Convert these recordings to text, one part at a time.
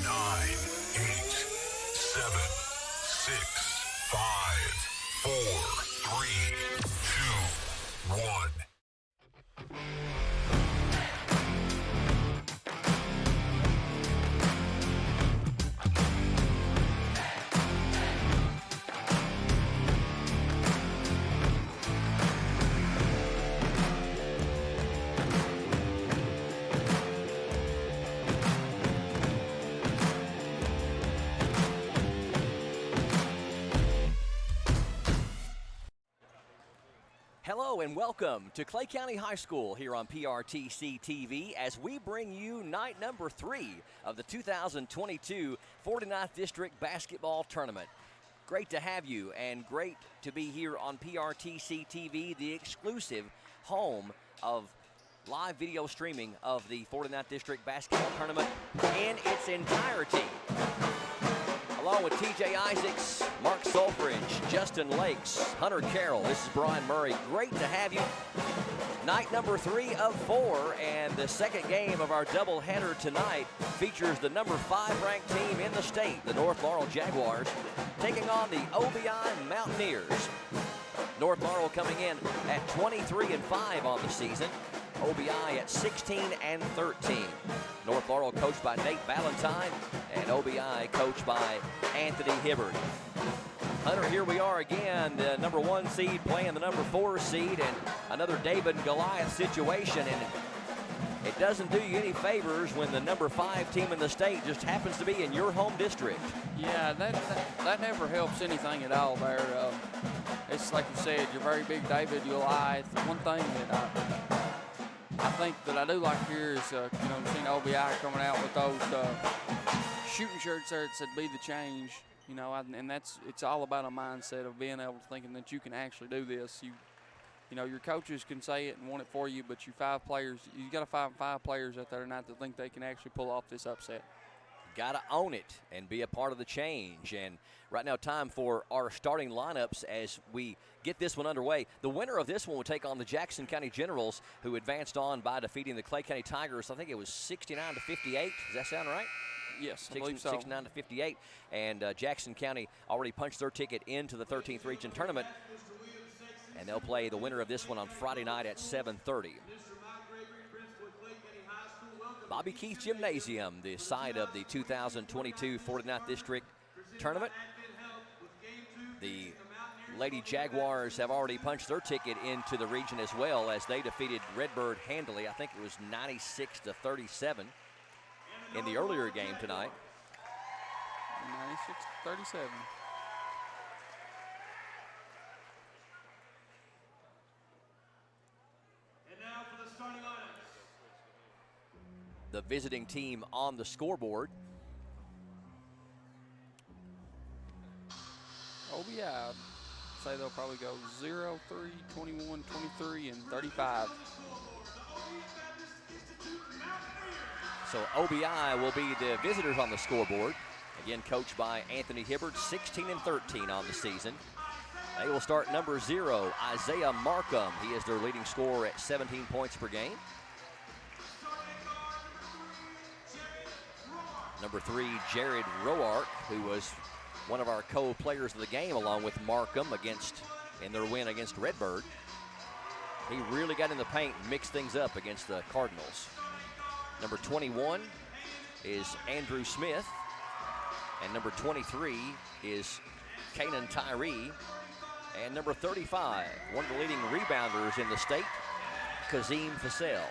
9, 8, 7, 6, 5, 4, 3, 2, 1. Hello and welcome to Clay County High School here on PRTC TV as we bring you night number 3 of the 2022 49th District Basketball Tournament. Great to have you and great to be here on PRTC TV, the exclusive home of live video streaming of the 49th District Basketball Tournament in its entirety. Along with TJ Isaacs, Mark Solfridge, Justin Lakes, Hunter Carroll, this is Brian Murray. Great to have you. Night number 3 of 4, and the second game of our doubleheader tonight features the number 5 ranked team in the state, the North Laurel Jaguars, taking on the OBI Mountaineers. North Laurel coming in at 23-5 on the season, OBI at 16-13. North Laurel coached by Nate Valentine, and OBI coached by Anthony Hibbard. Hunter, here we are again, the number 1 seed playing the number 4 seed, and another David and Goliath situation. And it doesn't do you any favors when the number 5 team in the state just happens to be in your home district. Yeah, that never helps anything at all there. It's like you said, you're very big David Goliath. One thing that I think that I do like here is, seeing OBI coming out with those shooting shirts there that said "Be the Change," and it's all about a mindset of being able to thinking that you can actually do this. Your coaches can say it and want it for you, but you got to find 5 players out there tonight that think they can actually pull off this upset. Got to own it and be a part of the change. And right now, time for our starting lineups as we get this one underway. The winner of this one will take on the Jackson County Generals, who advanced on by defeating the Clay County Tigers. I think it was 69-58. Does that sound right? Yes, I believe so. 69-58. And Jackson County already punched their ticket into the 13th region tournament. And they'll play the winner of this one on Friday night at 7:30. Bobby Keith Gymnasium, the site of the 2022 49th District Tournament. The Lady Jaguars have already punched their ticket into the region as well as they defeated Redbird handily. I think it was 96-37 in the earlier game tonight. 96-37. And now for the starting lineups. The visiting team on the scoreboard. OBI, I'd say they'll probably go 0, 3, 21, 23, and 35. So OBI will be the visitors on the scoreboard. Again, coached by Anthony Hibbard, 16-13 on the season. They will start number 0, Isaiah Markham. He is their leading scorer at 17 points per game. Number 3, Jared Roark, who was one of our co-players of the game along with Markham in their win against Redbird. He really got in the paint and mixed things up against the Cardinals. Number 21 is Andrew Smith. And number 23 is Kanan Tyree. And number 35, one of the leading rebounders in the state, Kazim Fassel.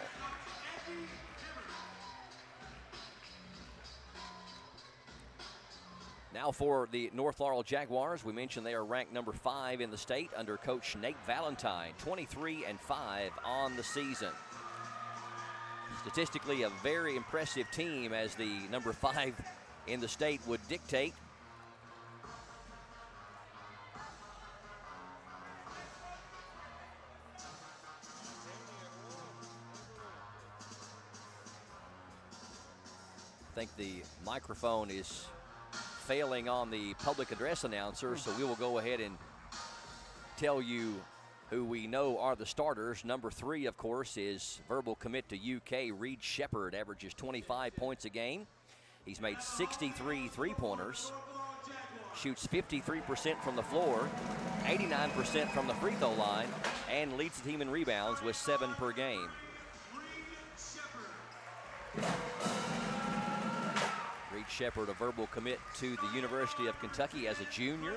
Now for the North Laurel Jaguars, we mentioned they are ranked number 5 in the state under coach Nate Valentine, 23-5 on the season. Statistically, a very impressive team, as the number 5 in the state would dictate. I think the microphone is failing on the public address announcer, so we will go ahead and tell you who we know are the starters. Number 3, of course, is verbal commit to UK, Reed Shepard, averages 25 points a game. He's made 63 three-pointers, shoots 53% from the floor, 89% from the free throw line, and leads the team in rebounds with 7 per game. Reed Shepard, a verbal commit to the University of Kentucky as a junior.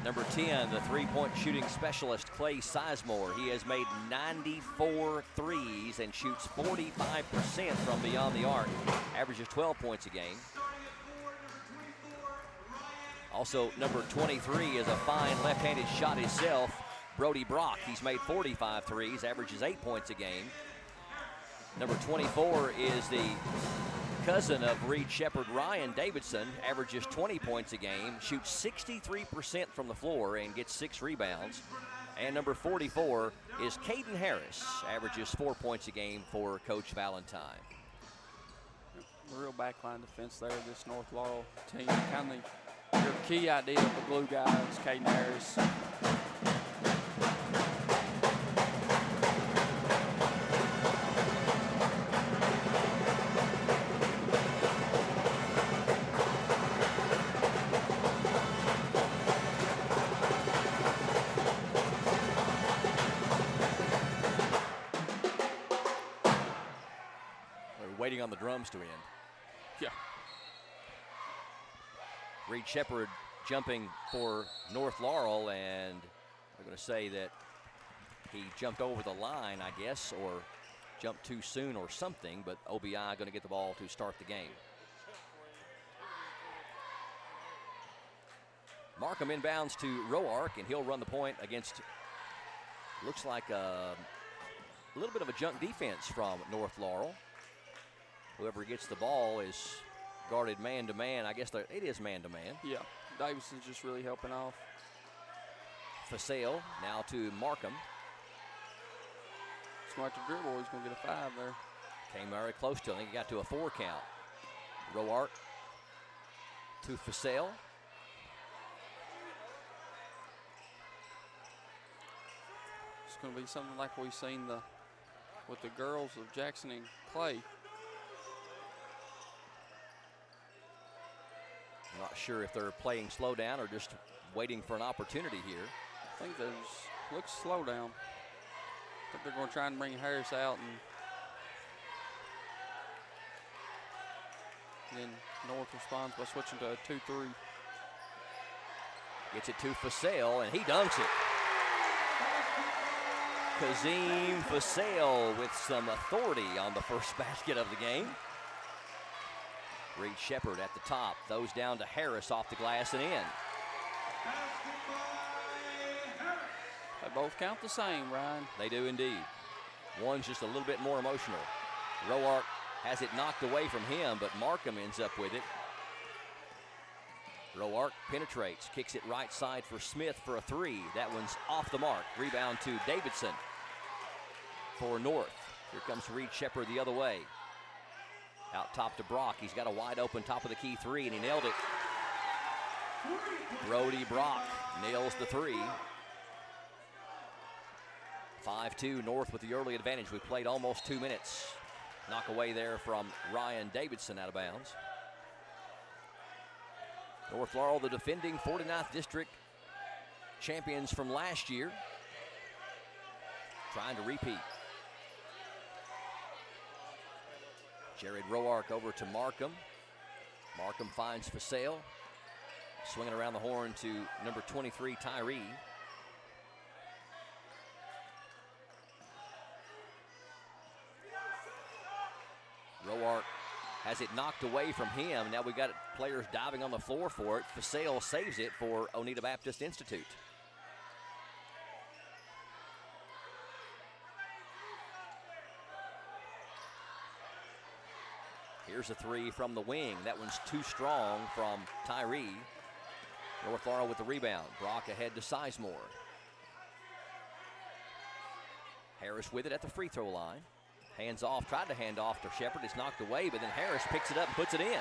Number 10, the three-point shooting specialist, Clay Sizemore. He has made 94 threes and shoots 45% from beyond the arc. Averages 12 points a game. Also, number 23 is a fine left-handed shot himself, Brody Brock. He's made 45 threes, averages 8 points a game. Number 24 is the cousin of Reed Shepard, Ryan Davidson, averages 20 points a game, shoots 63% from the floor, and gets 6 rebounds. And number 44 is Caden Harris, averages 4 points a game for Coach Valentine. Real backline defense there, this North Laurel team. Kind of your key idea of the glue guy is Caden Harris. Waiting on the drums to end. Yeah. Reed Shepard jumping for North Laurel, and they're going to say that he jumped over the line, I guess, or jumped too soon or something, but OBI going to get the ball to start the game. Markham inbounds to Roark, and he'll run the point against, looks like a little bit of a junk defense from North Laurel. Whoever gets the ball is guarded man-to-man. I guess it is man-to-man. Yeah, Davidson's just really helping off. Fasale now to Markham. He's going to have to dribble. He's going to get a 5 there. Came very close to it. I think he got to a 4 count. Roark to Fasale. It's going to be something like we've seen with the girls of Jackson and Clay. I'm not sure if they're playing slow down or just waiting for an opportunity here. I think looks slow down. I think they're going to try and bring Harris out, and then North responds by switching to a 2-3. Gets it to Fasale, and he dunks it. Kazim Fasale with some authority on the first basket of the game. Reed Shepard at the top, throws down to Harris off the glass and in. They both count the same, Ryan. They do indeed. One's just a little bit more emotional. Roark has it knocked away from him, but Markham ends up with it. Roark penetrates, kicks it right side for Smith for a 3. That one's off the mark. Rebound to Davidson for North. Here comes Reed Shepard the other way. Out top to Brock. He's got a wide open top of the key 3, and he nailed it. Brody Brock nails the 3. 5-2 North with the early advantage. We played almost 2 minutes. Knock away there from Ryan Davidson out of bounds. North Laurel, the defending 49th District champions from last year, trying to repeat. Jared Roark over to Markham. Markham finds Fasale. Swinging around the horn to number 23, Tyree. Roark has it knocked away from him. Now we've got players diving on the floor for it. Fasale saves it for Oneida Baptist Institute. Here's a 3 from the wing. That one's too strong from Tyree. North Laurel with the rebound. Brock ahead to Sizemore. Harris with it at the free throw line. Hands off, tried to hand off to Shepard. It's knocked away, but then Harris picks it up and puts it in.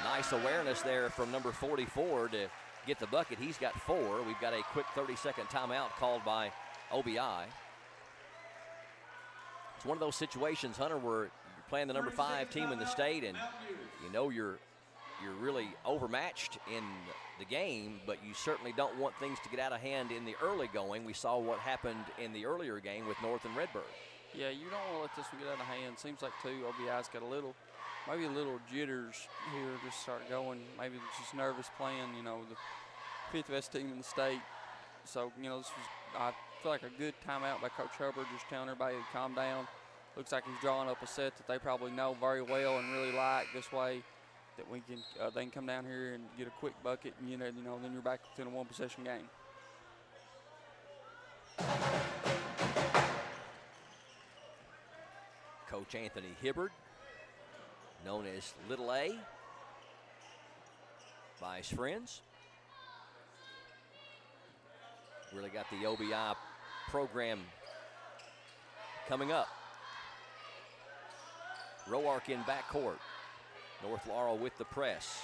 Nice awareness there from number 44 to get the bucket. He's got 4. We've got a quick 30-second timeout called by OBI. It's one of those situations, Hunter, where playing the number 5 team in the state, and you know you're really overmatched in the game, but you certainly don't want things to get out of hand in the early going. We saw what happened in the earlier game with North and Redbird. Yeah, you don't want to let this one get out of hand. Seems like, too, OBI's got maybe a little jitters here, just start going. Maybe just nervous playing, you know, the 5th best team in the state. So, you know, this was, I feel like, a good timeout by Coach Hubbard, just telling everybody to calm down. Looks like he's drawing up a set that they probably know very well and really like. This way that we can, they can come down here and get a quick bucket, and, you know, then you're back within a 1-possession game. Coach Anthony Hibbard, known as Little A by his friends. Really got the OBI program coming up. Roark in backcourt. North Laurel with the press.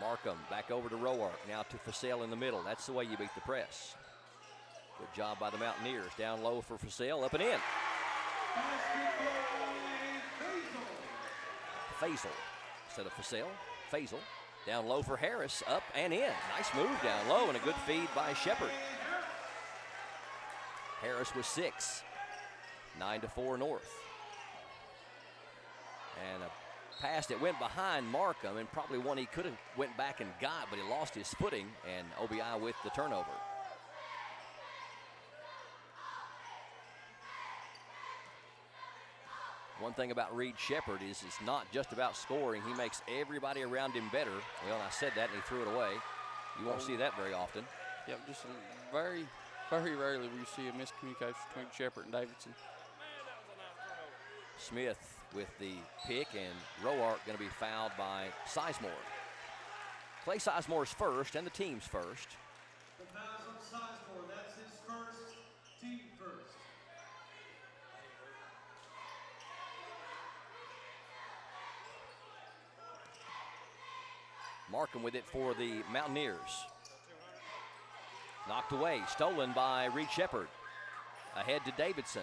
Markham back over to Roark. Now to Fasell in the middle. That's the way you beat the press. Good job by the Mountaineers. Down low for Fasell. Up and in. Faisal instead of Fasell. Faisal. Down low for Harris. Up and in. Nice move down low and a good feed by Shepard. Harris with 6. 9-4 North. And a pass that went behind Markham, and probably one he could have went back and got, but he lost his footing, and OBI with the turnover. One thing about Reed Shepard is it's not just about scoring. He makes everybody around him better. Well, I said that, and he threw it away. You won't see that very often. Yep, just very, very rarely will you see a miscommunication between Shepard and Davidson. Smith with the pick, and Roark going to be fouled by Sizemore. Clay Sizemore's first, and the team's first. The pass on Sizemore, that's his first, team first. Markham with it for the Mountaineers. Knocked away, stolen by Reed Shepard. Ahead to Davidson.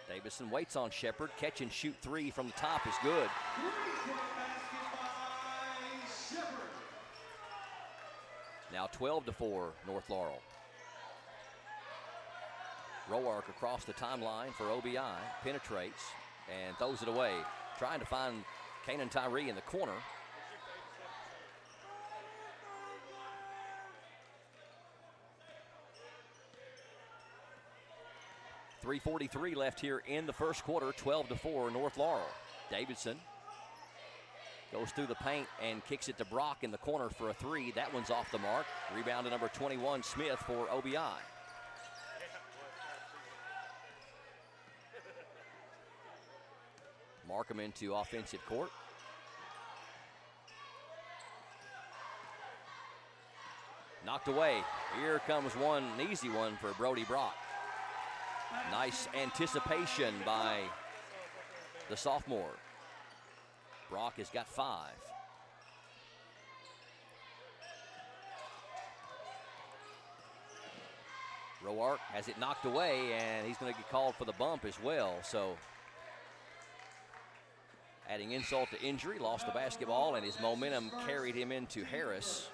Davidson waits on Shepard. Catch and shoot 3 from the top is good. Now 12-4 North Laurel. Roark across the timeline for OBI. Penetrates and throws it away. Trying to find Kanan Tyree in the corner. .343 left here in the first quarter, 12-4 North Laurel. Davidson goes through the paint and kicks it to Brock in the corner for a 3. That one's off the mark. Rebound to number 21, Smith for OBI. Markham into offensive court. Knocked away. Here comes one, an easy one for Brody Brock. Nice anticipation by the sophomore. Brock has got 5. Roark has it knocked away, and he's going to get called for the bump as well. So adding insult to injury, lost the basketball, and his momentum carried him into Harris.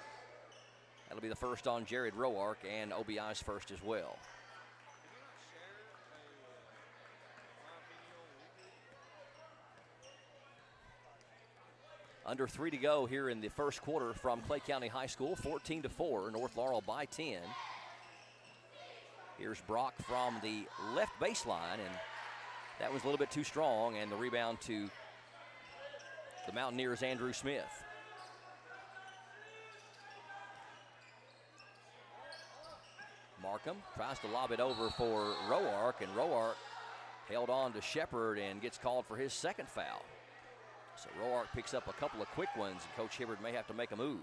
That'll be the first on Jared Roark, and OBI's first as well. Under 3 to go here in the first quarter from Clay County High School, 14-4, North Laurel by 10. Here's Brock from the left baseline, and that was a little bit too strong, and the rebound to the Mountaineers' Andrew Smith. Markham tries to lob it over for Roark, and Roark held on to Shepard and gets called for his second foul. So Roark picks up a couple of quick ones, and Coach Hibbard may have to make a move.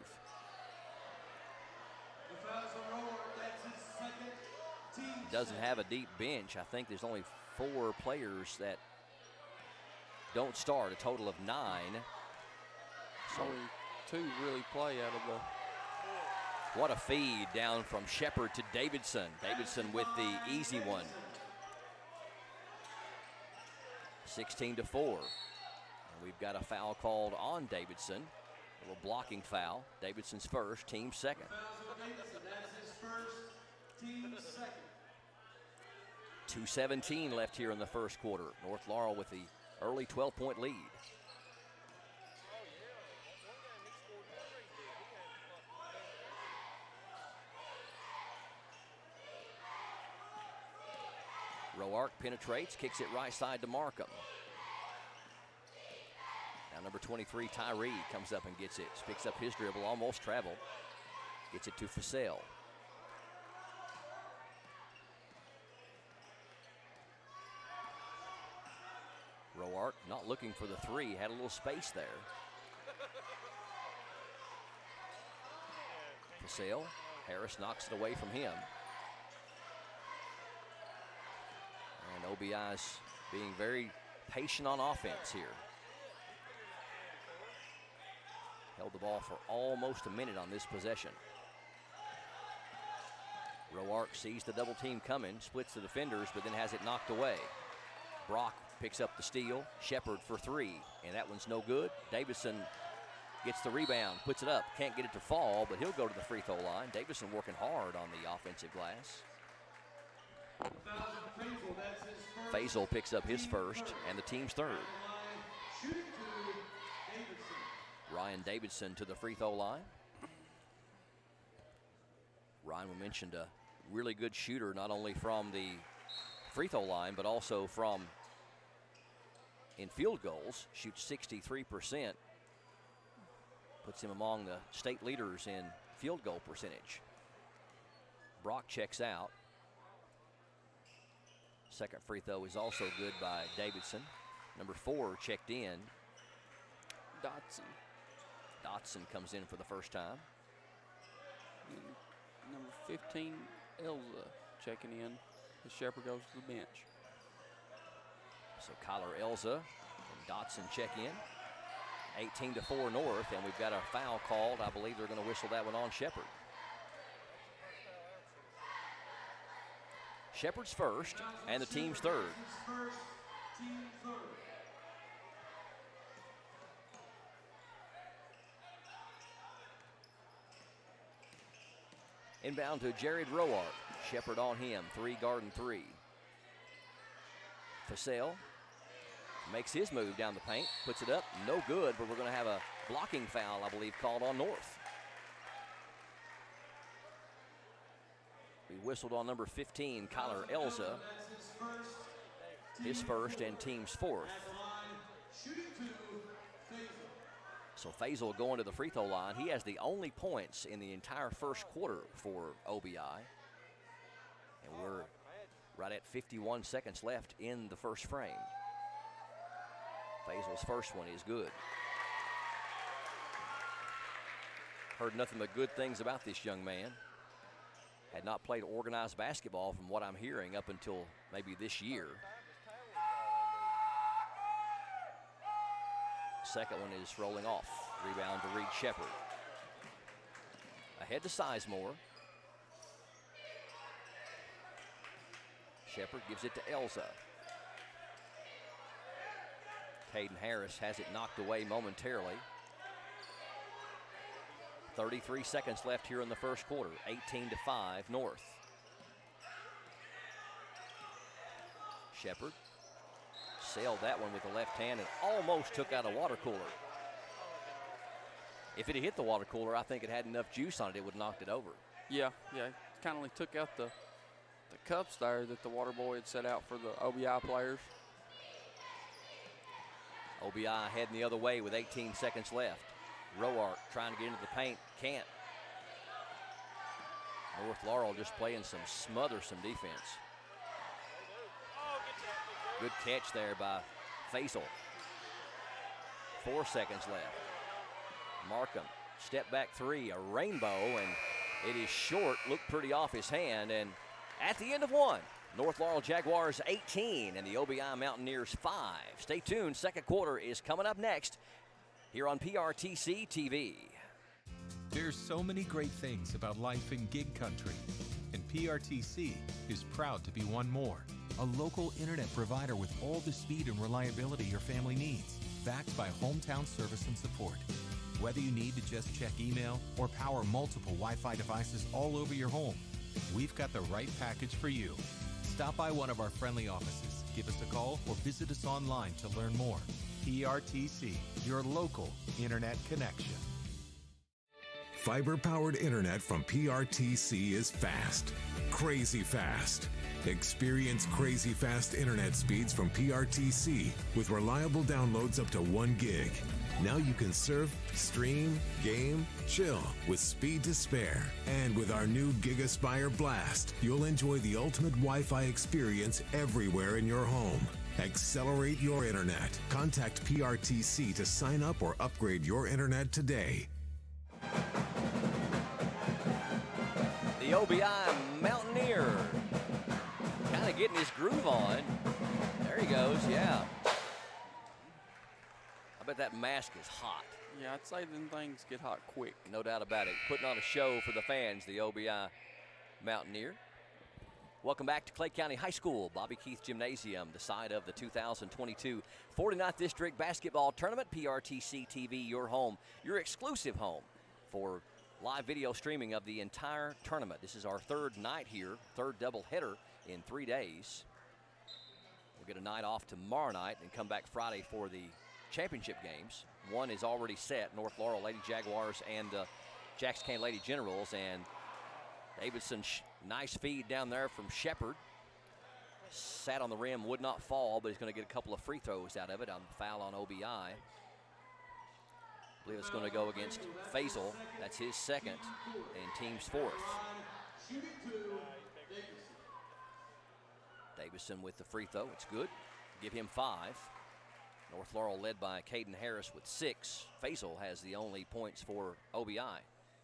He doesn't have a deep bench. I think there's only 4 players that don't start, a total of 9. So only 2 really play out of the... What a feed down from Shepard to Davidson. Davidson with the easy one. 16-4. And we've got a foul called on Davidson. A little blocking foul. Davidson's first, team second. Fouls on Davidson. That's his first, team second. 2:17 left here in the first quarter. North Laurel with the early 12-point lead. Roark penetrates, kicks it right side to Markham. Now number 23, Tyree, comes up and gets it. Picks up his dribble, almost traveled. Gets it to Fasell. Roark not looking for the three, had a little space there. Fasell, Harris knocks it away from him. And OBI's being very patient on offense here. Held the ball for almost a minute on this possession. Roark sees the double team coming, splits the defenders, but then has it knocked away. Brock picks up the steal. Shepard for three, and that one's no good. Davison gets the rebound, puts it up, can't get it to fall, but he'll go to the free throw line. Davison working hard on the offensive glass. Faisal picks up his first, and the team's third. Ryan Davidson to the free throw line. Ryan, we mentioned, a really good shooter, not only from the free throw line, but also from in field goals. Shoots 63%. Puts him among the state leaders in field goal percentage. Brock checks out. Second free throw is also good by Davidson. Number 4 checked in. Dotson comes in for the first time. And number 15, Elza, checking in as Shepard goes to the bench. So Kyler Elza and Dotson check in. 18-4 North, and we've got a foul called. I believe they're going to whistle that one on Shepard. Shepard's first, and the team's third. Inbound to Jared Roark. Shepard on him, 3 guarding 3. Fasell makes his move down the paint, puts it up, no good, but we're going to have a blocking foul, I believe, called on North. We whistled on number 15, Kyler Elza. His first and team's fourth. So Faisal going to the free throw line. He has the only points in the entire first quarter for OBI. And we're right at 51 seconds left in the first frame. Faisal's first one is good. Heard nothing but good things about this young man. Had not played organized basketball from what I'm hearing up until maybe this year. Second one is rolling off. Rebound to Reed Shepard. Ahead to Sizemore. Shepard gives it to Elza. Caden Harris has it knocked away momentarily. 33 seconds left here in the first quarter. 18-5 North. Shepard sailed that one with the left hand and almost took out a water cooler. If it had hit the water cooler, I think it had enough juice on it, it would have knocked it over. Yeah, kind of took out the cups there that the water boy had set out for the OBI players. OBI heading the other way with 18 seconds left. Roark trying to get into the paint, can't. North Laurel just playing some smothersome defense. Good catch there by Faisal. 4 seconds left. Markham, step back three, a rainbow, and it is short, looked pretty off his hand, and at the end of one, North Laurel Jaguars 18 and the OBI Mountaineers 5. Stay tuned, second quarter is coming up next here on PRTC TV. There's so many great things about life in gig country, and PRTC is proud to be one more. a local internet provider with all the speed and reliability your family needs, backed by hometown service and support. Whether you need to just check email or power multiple Wi-Fi devices all over your home, we've got the right package for you. Stop by one of our friendly offices, give us a call, or visit us online to learn more. PRTC, your local internet connection. Fiber-powered internet from PRTC is fast. Crazy fast. Experience crazy fast internet speeds from PRTC with reliable downloads up to 1 gig. Now you can surf, stream, game, chill with speed to spare. And with our new GigaSpire Blast, you'll enjoy the ultimate Wi-Fi experience everywhere in your home. Accelerate your internet. Contact PRTC to sign up or upgrade your internet today. The OBI Mountaineer kind of getting his groove on. There he goes, yeah. I bet that mask is hot. Yeah, I'd say them things get hot quick. No doubt about it. Putting on a show for the fans, the OBI Mountaineer. Welcome back to Clay County High School, Bobby Keith Gymnasium, the site of the 2022 49th District Basketball Tournament. PRTC TV, your home, your exclusive home for live video streaming of the entire tournament. This is our third night here, third doubleheader in 3 days. We'll get a night off tomorrow night and come back Friday for the championship games. One is already set, North Laurel Lady Jaguars and Jackson County Lady Generals, and Davidson, nice feed down there from Shepard. Sat on the rim, would not fall, but he's going to get a couple of free throws out of it on the foul on OBI. I believe it's going to go against Faisal. That's his second and team's fourth. Davison with the free throw. It's good. Give him 5. North Laurel led by Caden Harris with 6. Faisal has the only points for OBI,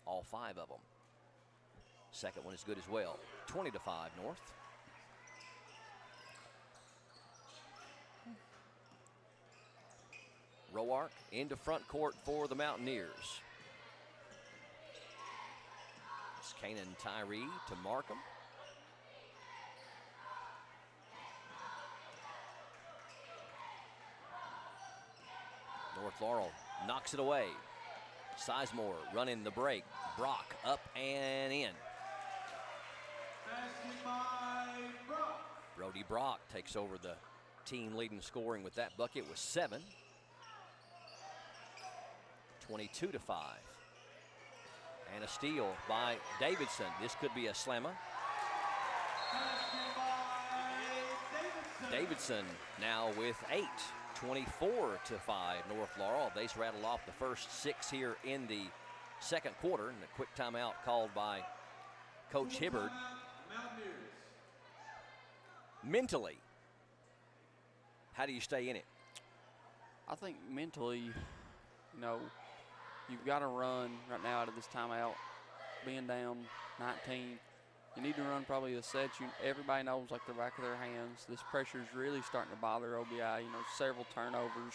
all 5 of them. Second one is good as well. 20-5 North. Roark into front court for the Mountaineers. It's Kanan Tyree to Markham. North Laurel knocks it away. Sizemore running the break. Brock up and in. Brody Brock takes over the team leading scoring with that bucket with 7. 22-5. And a steal by Davidson. This could be a slammer. Davidson now with 8. 24-5 North Laurel. They rattled off the first 6 here in the second quarter, and a quick timeout called by Coach Hibbard. Mentally, how do you stay in it? I think mentally, you know, you've got to run right now out of this timeout, being down 19. You need to run probably a set everybody knows like the back of their hands. This pressure is really starting to bother OBI. You know, several turnovers.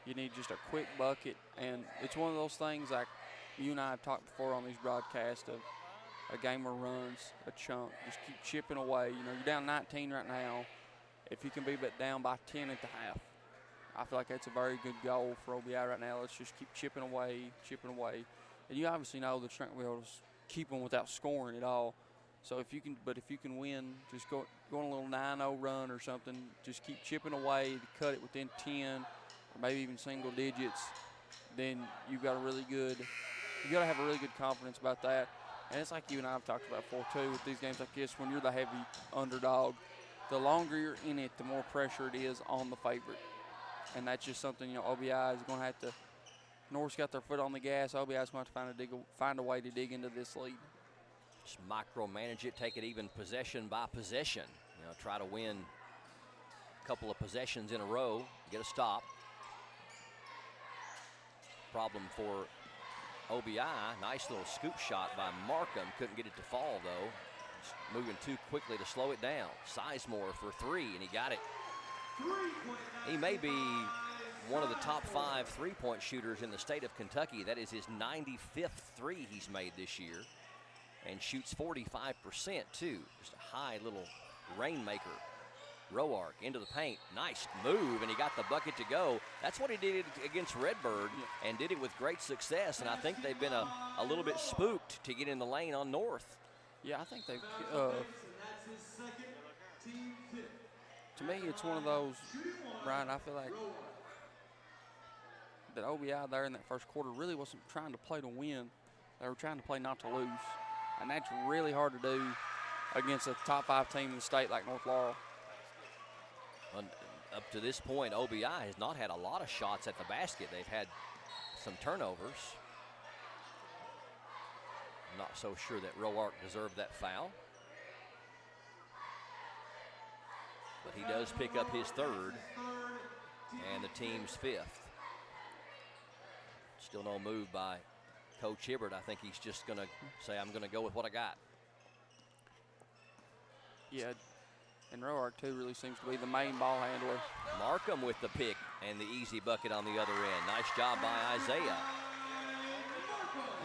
You need just a quick bucket, and it's one of those things like you and I have talked before on these broadcasts of a gamer runs a chunk. Just keep chipping away. You know, you're down 19 right now. If you can be but down by 10 at the half, I feel like that's a very good goal for OBI right now. Let's just keep chipping away. And you obviously know the strength will keep them without scoring at all. So if you can win, just go on a little 9-0 run or something. Just keep chipping away to cut it within 10 or maybe even single digits. Then you got a really good. You got to have a really good confidence about that. And it's like you and I have talked about before too with these games like this. When you're the heavy underdog, the longer you're in it, the more pressure it is on the favorite. And that's just something, you know, OBI is going to have to. North's got their foot on the gas. OBI is going to have to find a way to dig into this lead. Just micromanage it, take it even possession by possession. You know, try to win a couple of possessions in a row, get a stop. Problem for OBI, nice little scoop shot by Markham. Couldn't get it to fall though. Just moving too quickly to slow it down. Sizemore for 3, and he got it. He may be one of the top 5 three-point shooters in the state of Kentucky. That is his 95th 3 he's made this year. And shoots 45% too. Just a high little rainmaker. Roark into the paint. Nice move, and he got the bucket to go. That's what he did against Redbird, and did it with great success. And I think they've been a little bit spooked to get in the lane on North. Yeah, I think they've to me, it's one of those, Ryan, I feel like that OBI there in that first quarter really wasn't trying to play to win. They were trying to play not to lose. And that's really hard to do against a top 5 team in the state like North Laurel. Up to this point, OBI has not had a lot of shots at the basket. They've had some turnovers. I'm not so sure that Roark deserved that foul. But he does pick up his 3rd and the team's 5th. Still no move by Coach Hibbert. I think he's just going to say, I'm going to go with what I got. Yeah, and Roark, too, really seems to be the main ball handler. Markham with the pick and the easy bucket on the other end. Nice job by Isaiah.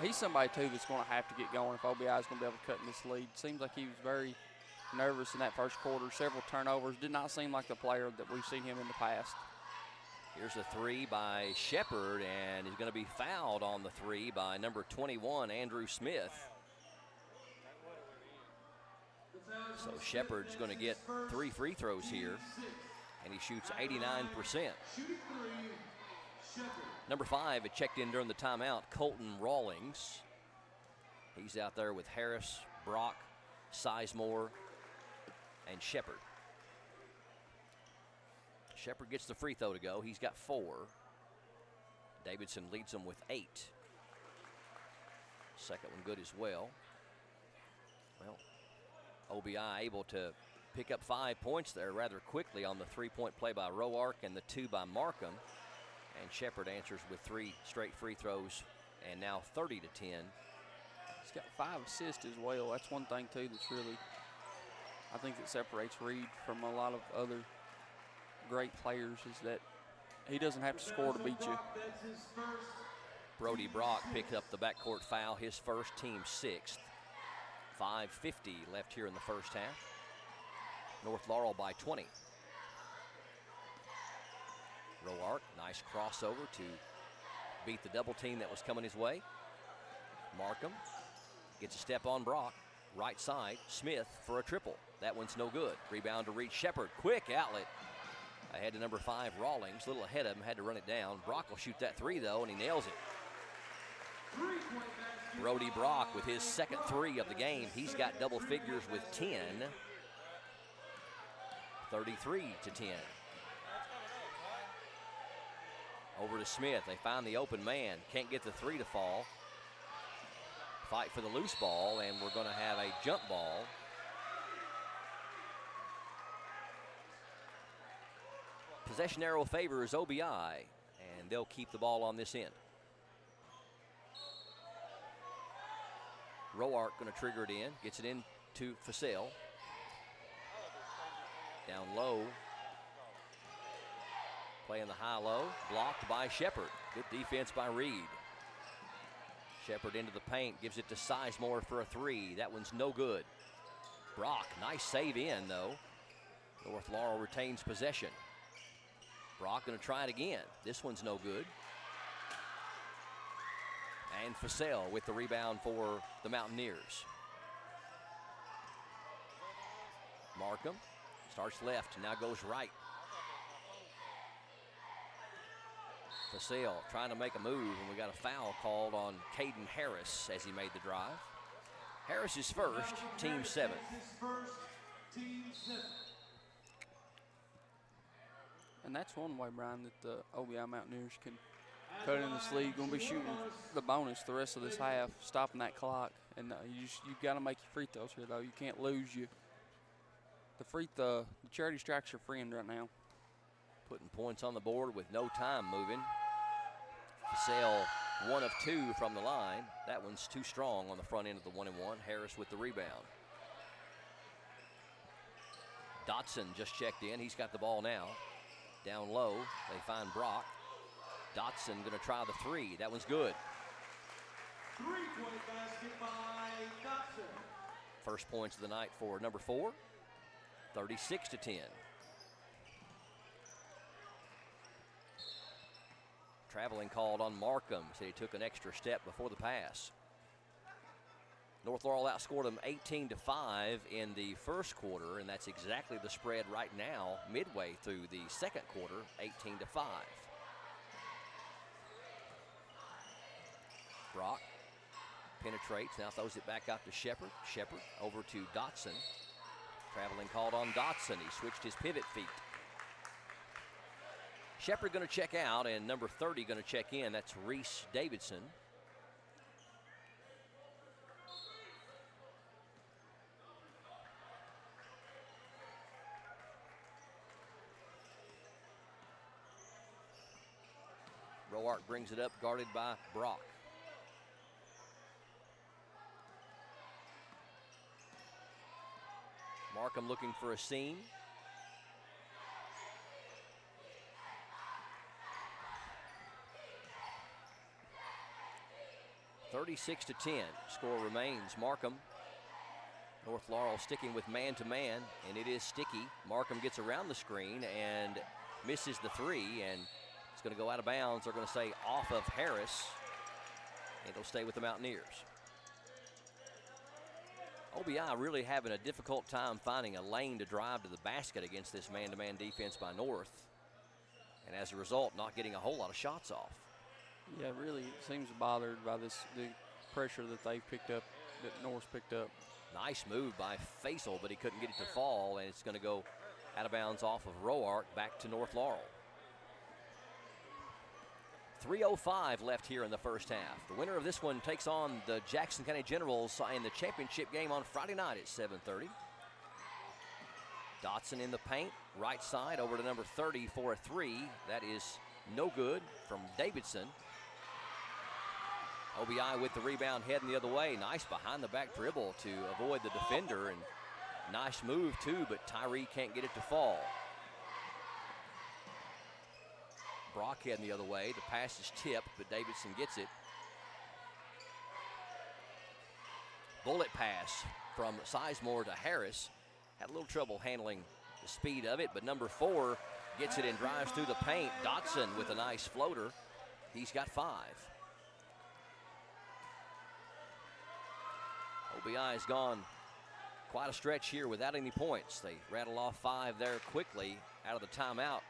He's somebody, too, that's going to have to get going if OBI is going to be able to cut in this lead. Seems like he was very nervous in that first quarter. Several turnovers. Did not seem like the player that we've seen him in the past. Here's a 3 by Shepard, and he's going to be fouled on the 3 by number 21, Andrew Smith. So Shepard's going to get 3 free throws here, and he shoots 89%. Number 5 had checked in during the timeout, Colton Rawlings. He's out there with Harris, Brock, Sizemore, and Shepard. Shepard gets the free throw to go. He's got 4. Davidson leads them with 8. Second one good as well. Well, OBI able to pick up 5 points there rather quickly on the 3-point play by Roark and the 2 by Markham. And Shepard answers with 3 straight free throws, and now 30-10. He's got 5 assists as well. That's one thing, too, that's really, I think, that separates Reed from a lot of other great players, is that he doesn't have to score to beat you. Brody Brock picked up the backcourt foul, his first, team 6th. 5:50 left here in the first half. North Laurel by 20. Roark, nice crossover to beat the double team that was coming his way. Markham gets a step on Brock. Right side, Smith for a triple. That one's no good. Rebound to Reed Shepard. Quick outlet. Ahead to number 5, Rawlings. A little ahead of him, had to run it down. Brock will shoot that 3, though, and he nails it. Brody Brock with his second 3 of the game. He's got double figures with 10. 33-10. Over to Smith. They find the open man. Can't get the 3 to fall. Fight for the loose ball, and we're going to have a jump ball. Possession arrow favors OBI, and they'll keep the ball on this end. Roark going to trigger it in, gets it in to Fasel. Down low. Playing the high-low, blocked by Shepard. Good defense by Reed. Shepard into the paint, gives it to Sizemore for a 3. That one's no good. Brock, nice save in, though. North Laurel retains possession. Brock going to try it again. This one's no good. And Fasel with the rebound for the Mountaineers. Markham starts left, now goes right. Fasel trying to make a move, and we got a foul called on Caden Harris as he made the drive. Harris is first, team 7th. And that's one way, Brian, that the OBI Mountaineers can cut in this league. Going to be shooting the bonus the rest of this half, stopping that clock. And you've got to make your free throws here, though. You can't lose the charity strike's your friend right now. Putting points on the board with no time moving. Fasel 1 of 2 from the line. That one's too strong on the front end of the 1-and-1. Harris with the rebound. Dotson just checked in. He's got the ball now. Down low, they find Brock. Dotson going to try the 3. That one's good. 3-point basket by Dotson. First points of the night for number 4. 36-10. Traveling called on Markham. Said he took an extra step before the pass. North Laurel outscored them 18-5 in the first quarter, and that's exactly the spread right now, midway through the second quarter, 18-5. Brock penetrates, now throws it back out to Shepard. Shepard over to Dotson. Traveling called on Dotson. He switched his pivot feet. Shepard going to check out, and number 30 going to check in. That's Reese Davidson. Roark brings it up, guarded by Brock. Markham looking for a seam. (36-10). Score remains. Markham. North Laurel sticking with man-to-man, and it is sticky. Markham gets around the screen and misses the three, and it's going to go out of bounds. They're going to say off of Harris, and it'll stay with the Mountaineers. OBI really having a difficult time finding a lane to drive to the basket against this man-to-man defense by North, and as a result, not getting a whole lot of shots off. Yeah, really seems bothered by the pressure that they've picked up, that North's picked up. Nice move by Faisal, but he couldn't get it to fall, and it's going to go out of bounds off of Roark back to North Laurel. 3:05 left here in the first half. The winner of this one takes on the Jackson County Generals in the championship game on Friday night at 7:30. Dotson in the paint, right side over to number 30 for a three. That is no good from Davidson. OBI with the rebound heading the other way. Nice behind the back dribble to avoid the defender, and nice move too, but Tyree can't get it to fall. Brock heading the other way. The pass is tipped, but Davidson gets it. Bullet pass from Sizemore to Harris. Had a little trouble handling the speed of it, but number 4 gets it and drives through the paint. Dotson with a nice floater. He's got 5. OBI has gone quite a stretch here without any points. They rattle off 5 there quickly out of the timeout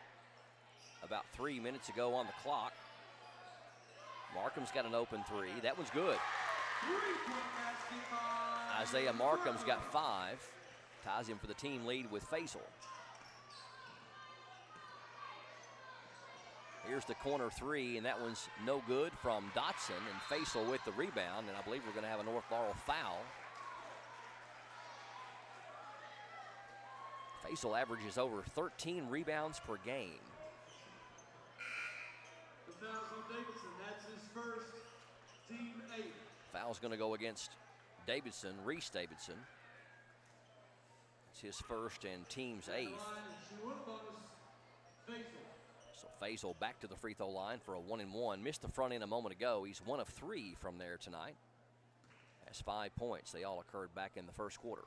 about 3 minutes ago on the clock. Markham's got an open 3. That one's good. Isaiah Markham's got 5. Ties him for the team lead with Faisal. Here's the corner 3, and that one's no good from Dotson, and Faisal with the rebound, and I believe we're going to have a North Laurel foul. Faisal averages over 13 rebounds per game. The foul's on Davidson. That's his first, team 8. Foul's going to go against Davidson, Reese Davidson. It's his first and team's 8th. So Faisal back to the free throw line for a 1-and-1. Missed the front end a moment ago. He's 1 of 3 from there tonight. Has 5 points. They all occurred back in the first quarter.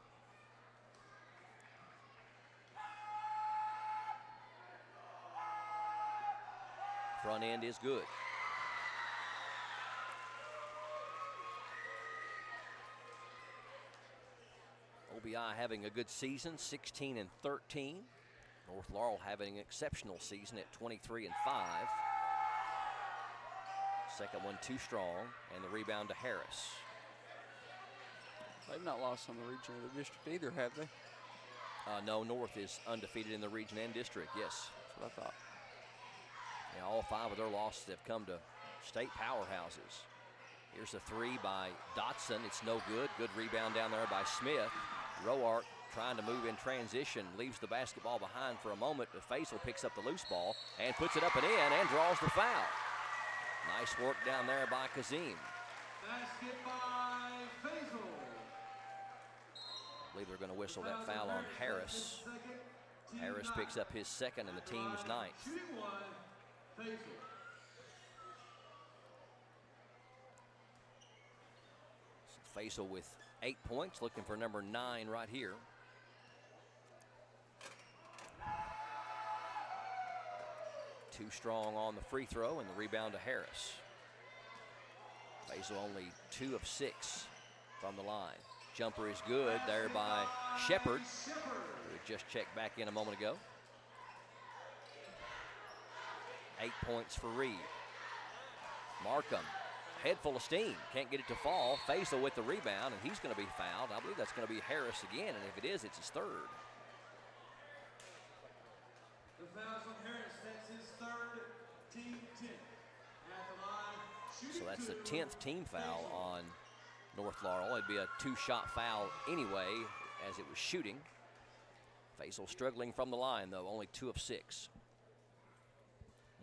Front end is good. OBI having a good season, 16-13. North Laurel having an exceptional season at 23-5. Second one too strong, and the rebound to Harris. They've not lost on the region or the district either, have they? No, North is undefeated in the region and district, yes. That's what I thought. Yeah, all 5 of their losses have come to state powerhouses. Here's a 3 by Dotson. It's no good. Good rebound down there by Smith. Roark trying to move in transition, leaves the basketball behind for a moment, but Faisal picks up the loose ball and puts it up and in and draws the foul. Nice work down there by Kazim. Basket by Faisal. I believe they're going to whistle that foul on Harris. Harris picks up his second and the team's 9th. Faisal. Faisal with 8 points, looking for number 9 right here. Too strong on the free throw, and the rebound to Harris. Faisal only 2 of 6 from the line. Jumper is good there by Shepard, who had just checked back in a moment ago. 8 points for Reed. Markham, head full of steam, can't get it to fall. Faisal with the rebound, and he's going to be fouled. I believe that's going to be Harris again, and if it is, it's his third. The foul's on Harris. That's his third, team 10. At the line, shooting So that's the 2, 10th team foul on North Laurel. It'd be a 2-shot foul anyway, as it was shooting. Faisal struggling from the line, though, only 2 of 6.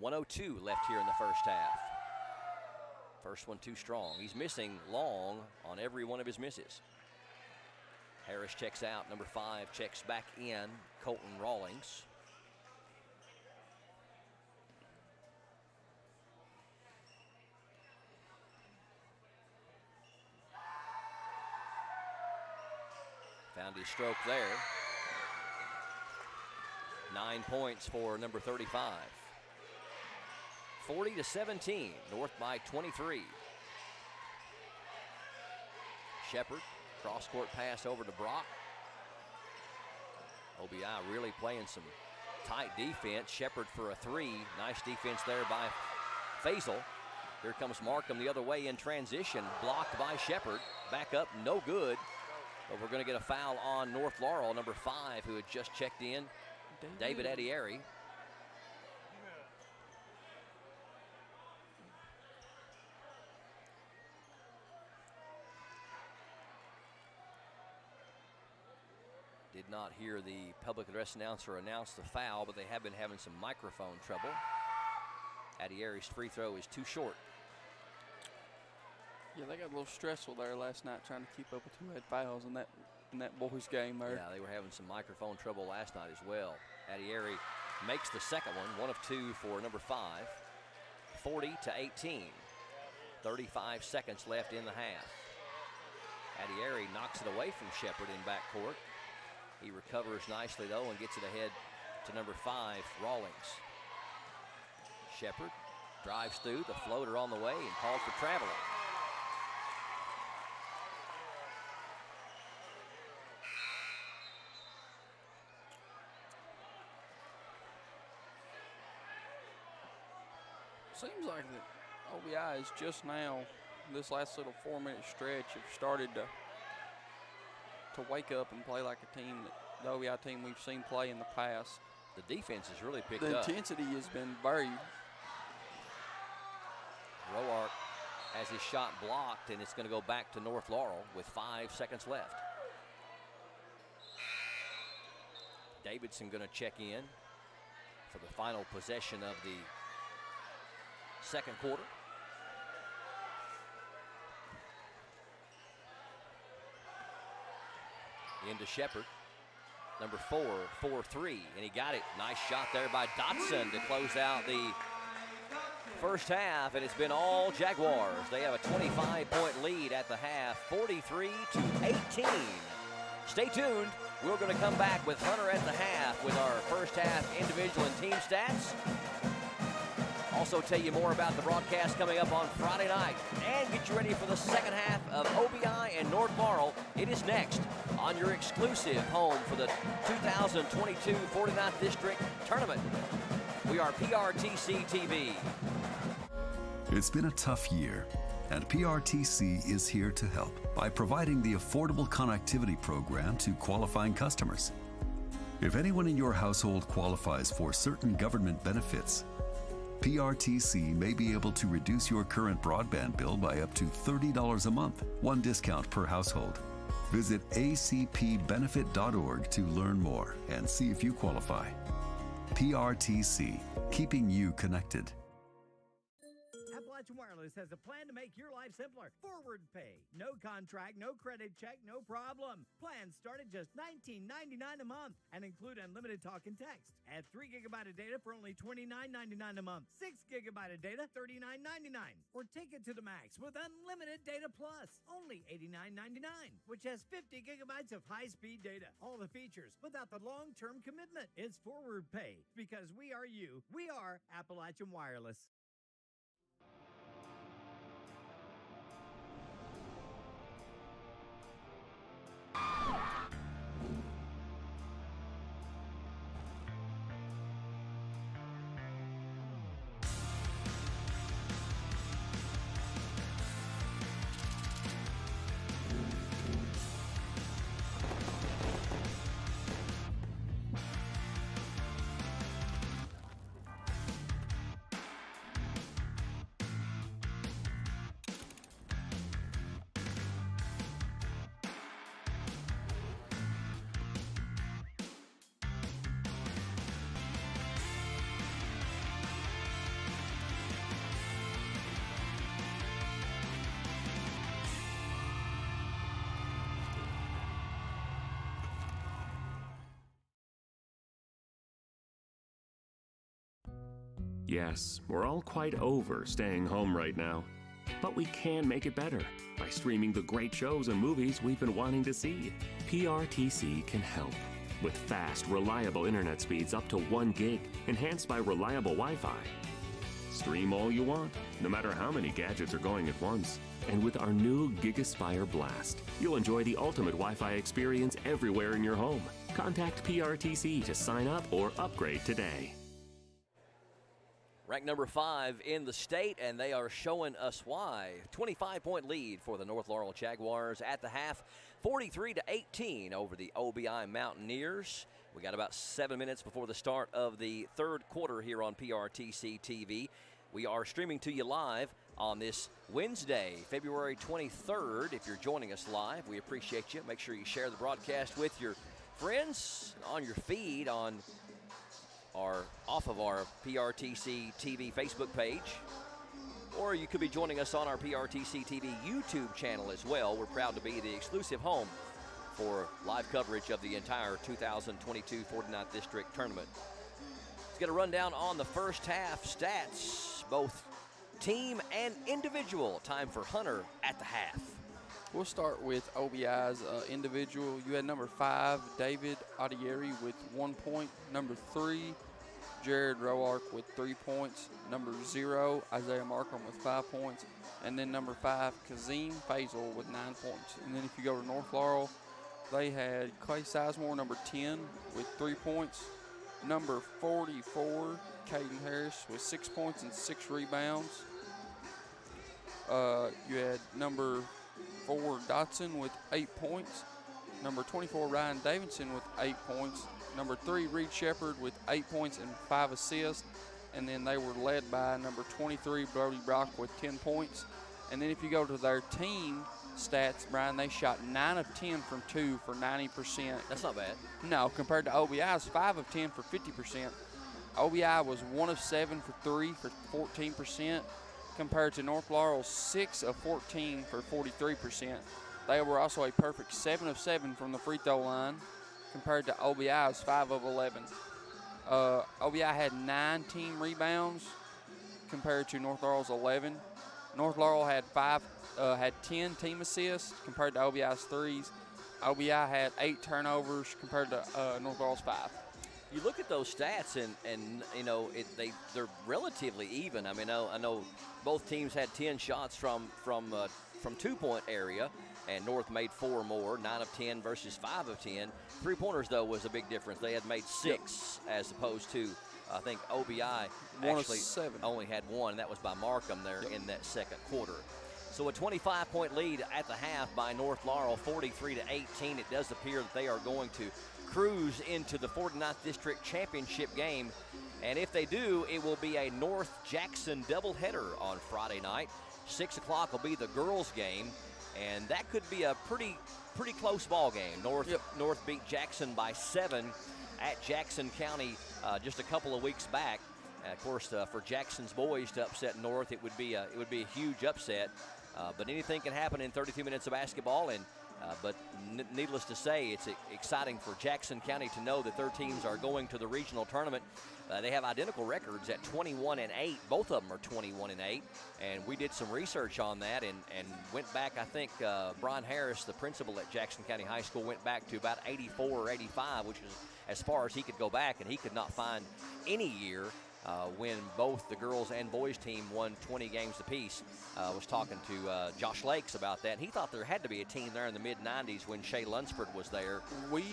1:02 left here in the first half. First one too strong. He's missing long on every one of his misses. Harris checks out. Number 5 checks back in. Colton Rawlings. Found his stroke there. 9 points for number 35. 40-17, North by 23. Shepard, cross-court pass over to Brock. OBI really playing some tight defense. Shepard for a 3. Nice defense there by Faisal. Here comes Markham the other way in transition. Blocked by Shepard. Back up, no good. But we're going to get a foul on North Laurel, number 5, who had just checked in, David Adieri. Did not hear the public address announcer announce the foul, but they have been having some microphone trouble. Adieri's free throw is too short. Yeah, they got a little stressful there last night trying to keep up with who had fouls in that boys game there. Yeah, they were having some microphone trouble last night as well. Adieri makes the second one, 1 of 2 for number 5. 40-18. 35 seconds left in the half. Adieri knocks it away from Shepard in backcourt. He recovers nicely, though, and gets it ahead to number 5, Rawlings. Shepard drives through, the floater on the way, and calls for traveling. Seems like that OBI is just now, this last little 4-minute stretch, have started to wake up and play like a team, the OBI team we've seen play in the past. The defense has really picked The up. intensity has been very. Roark has his shot blocked, and it's going to go back to North Laurel with 5 seconds left. Davidson going to check in for the final possession of the second quarter. Into Shepard. Number 4, 4-3, and he got it. Nice shot there by Dotson to close out the first half, and it's been all Jaguars. They have a 25-point lead at the half, 43-18. Stay tuned. We're going to come back with Hunter at the half with our first half individual and team stats. Also tell you more about the broadcast coming up on Friday night and get you ready for the second half of OBI and North Laurel. It is next on your exclusive home for the 2022 49th District Tournament. We are PRTC TV. It's been a tough year, and PRTC is here to help by providing the Affordable Connectivity Program to qualifying customers. If anyone in your household qualifies for certain government benefits, PRTC may be able to reduce your current broadband bill by up to $30 a month, one discount per household. Visit acpbenefit.org to learn more and see if you qualify. PRTC, keeping you connected. Appalachian Wireless has a plan to make your life simpler. Forward pay. No contract, no credit check, no problem. Plans start at just $19.99 a month and include unlimited talk and text. Add 3 gigabyte of data for only $29.99 a month. 6 gigabyte of data, $39.99. Or take it to the max with unlimited data plus, only $89.99, which has 50 gigabytes of high-speed data. All the features without the long-term commitment. It's forward pay because we are you. We are Appalachian Wireless. Yes, we're all quite over staying home right now. But we can make it better by streaming the great shows and movies we've been wanting to see. PRTC can help with fast, reliable internet speeds up to 1 gig, enhanced by reliable Wi-Fi. Stream all you want, no matter how many gadgets are going at once. And with our new GigaSpire Blast, you'll enjoy the ultimate Wi-Fi experience everywhere in your home. Contact PRTC to sign up or upgrade today. Ranked number 5 in the state, and they are showing us why. 25-point lead for the North Laurel Jaguars at the half, 43-18 over the OBI Mountaineers. We got about 7 minutes before the start of the third quarter here on PRTC TV. We are streaming to you live on this Wednesday, February 23rd. If you're joining us live, we appreciate you. Make sure you share the broadcast with your friends on your feed off of our PRTC TV Facebook page, or you could be joining us on our PRTC TV YouTube channel as well. We're proud to be the exclusive home for live coverage of the entire 2022 49th District Tournament. Let's get a rundown on the first half stats, both team and individual. Time for Hunter at the half. We'll start with OBI's individual. You had number 5, David Adieri with 1 point. Number 3, Jared Roark with 3 points. Number 0, Isaiah Markham with 5 points. And then number 5, Kazim Faisal with 9 points. And then if you go to North Laurel, they had Clay Sizemore, number 10, with 3 points. Number 44, Caden Harris with 6 points and 6 rebounds. You had number 4, Dotson with 8 points. Number 24, Ryan Davidson with 8 points. Number 3, Reed Shepard with 8 points and 5 assists. And then they were led by number 23, Brody Brock with 10 points. And then if you go to their team stats, Brian, they shot 9 of 10 from 2 for 90%. That's not bad. No, compared to OBI's 5 of 10 for 50%. OBI was 1 of 7 for 3 for 14%. Compared to North Laurel's 6 of 14 for 43%. They were also a perfect 7 of 7 from the free throw line, compared to OBI's 5 of 11. OBI had 9 team rebounds compared to North Laurel's 11. North Laurel had 10 team assists compared to OBI's 3s. OBI had 8 turnovers compared to North Laurel's 5. You look at those stats, and you know they're relatively even. I mean, I know both teams had 10 shots from 2-point area, and North made 4 more, 9 of 10 versus 5 of 10. 3-pointers though was a big difference. They had made 6 as opposed to I think OBI actually only had 1, and that was by Markham there in that second quarter. So a 25-point lead at the half by North Laurel, 43-18. It does appear that they are going to cruise into the 49th District Championship game. And if they do, it will be a North Jackson doubleheader on Friday night. 6 o'clock will be the girls' game, and that could be a pretty close ball game. North beat Jackson by 7 at Jackson County just a couple of weeks back. Of course, for Jackson's boys to upset North, it would be a huge upset. But anything can happen in 32 minutes of basketball. But needless to say, it's exciting for Jackson County to know that their teams are going to the regional tournament. They have identical records at 21-8. Both of them are 21-8. And we did some research on that and went back. I think Brian Harris, the principal at Jackson County High School, went back to about 84 or 85, which is as far as he could go back. And he could not find any year when both the girls and boys team won 20 games apiece. Was talking to Josh Lakes about that. And he thought there had to be a team there in the mid-90s when Shea Lunsford was there. We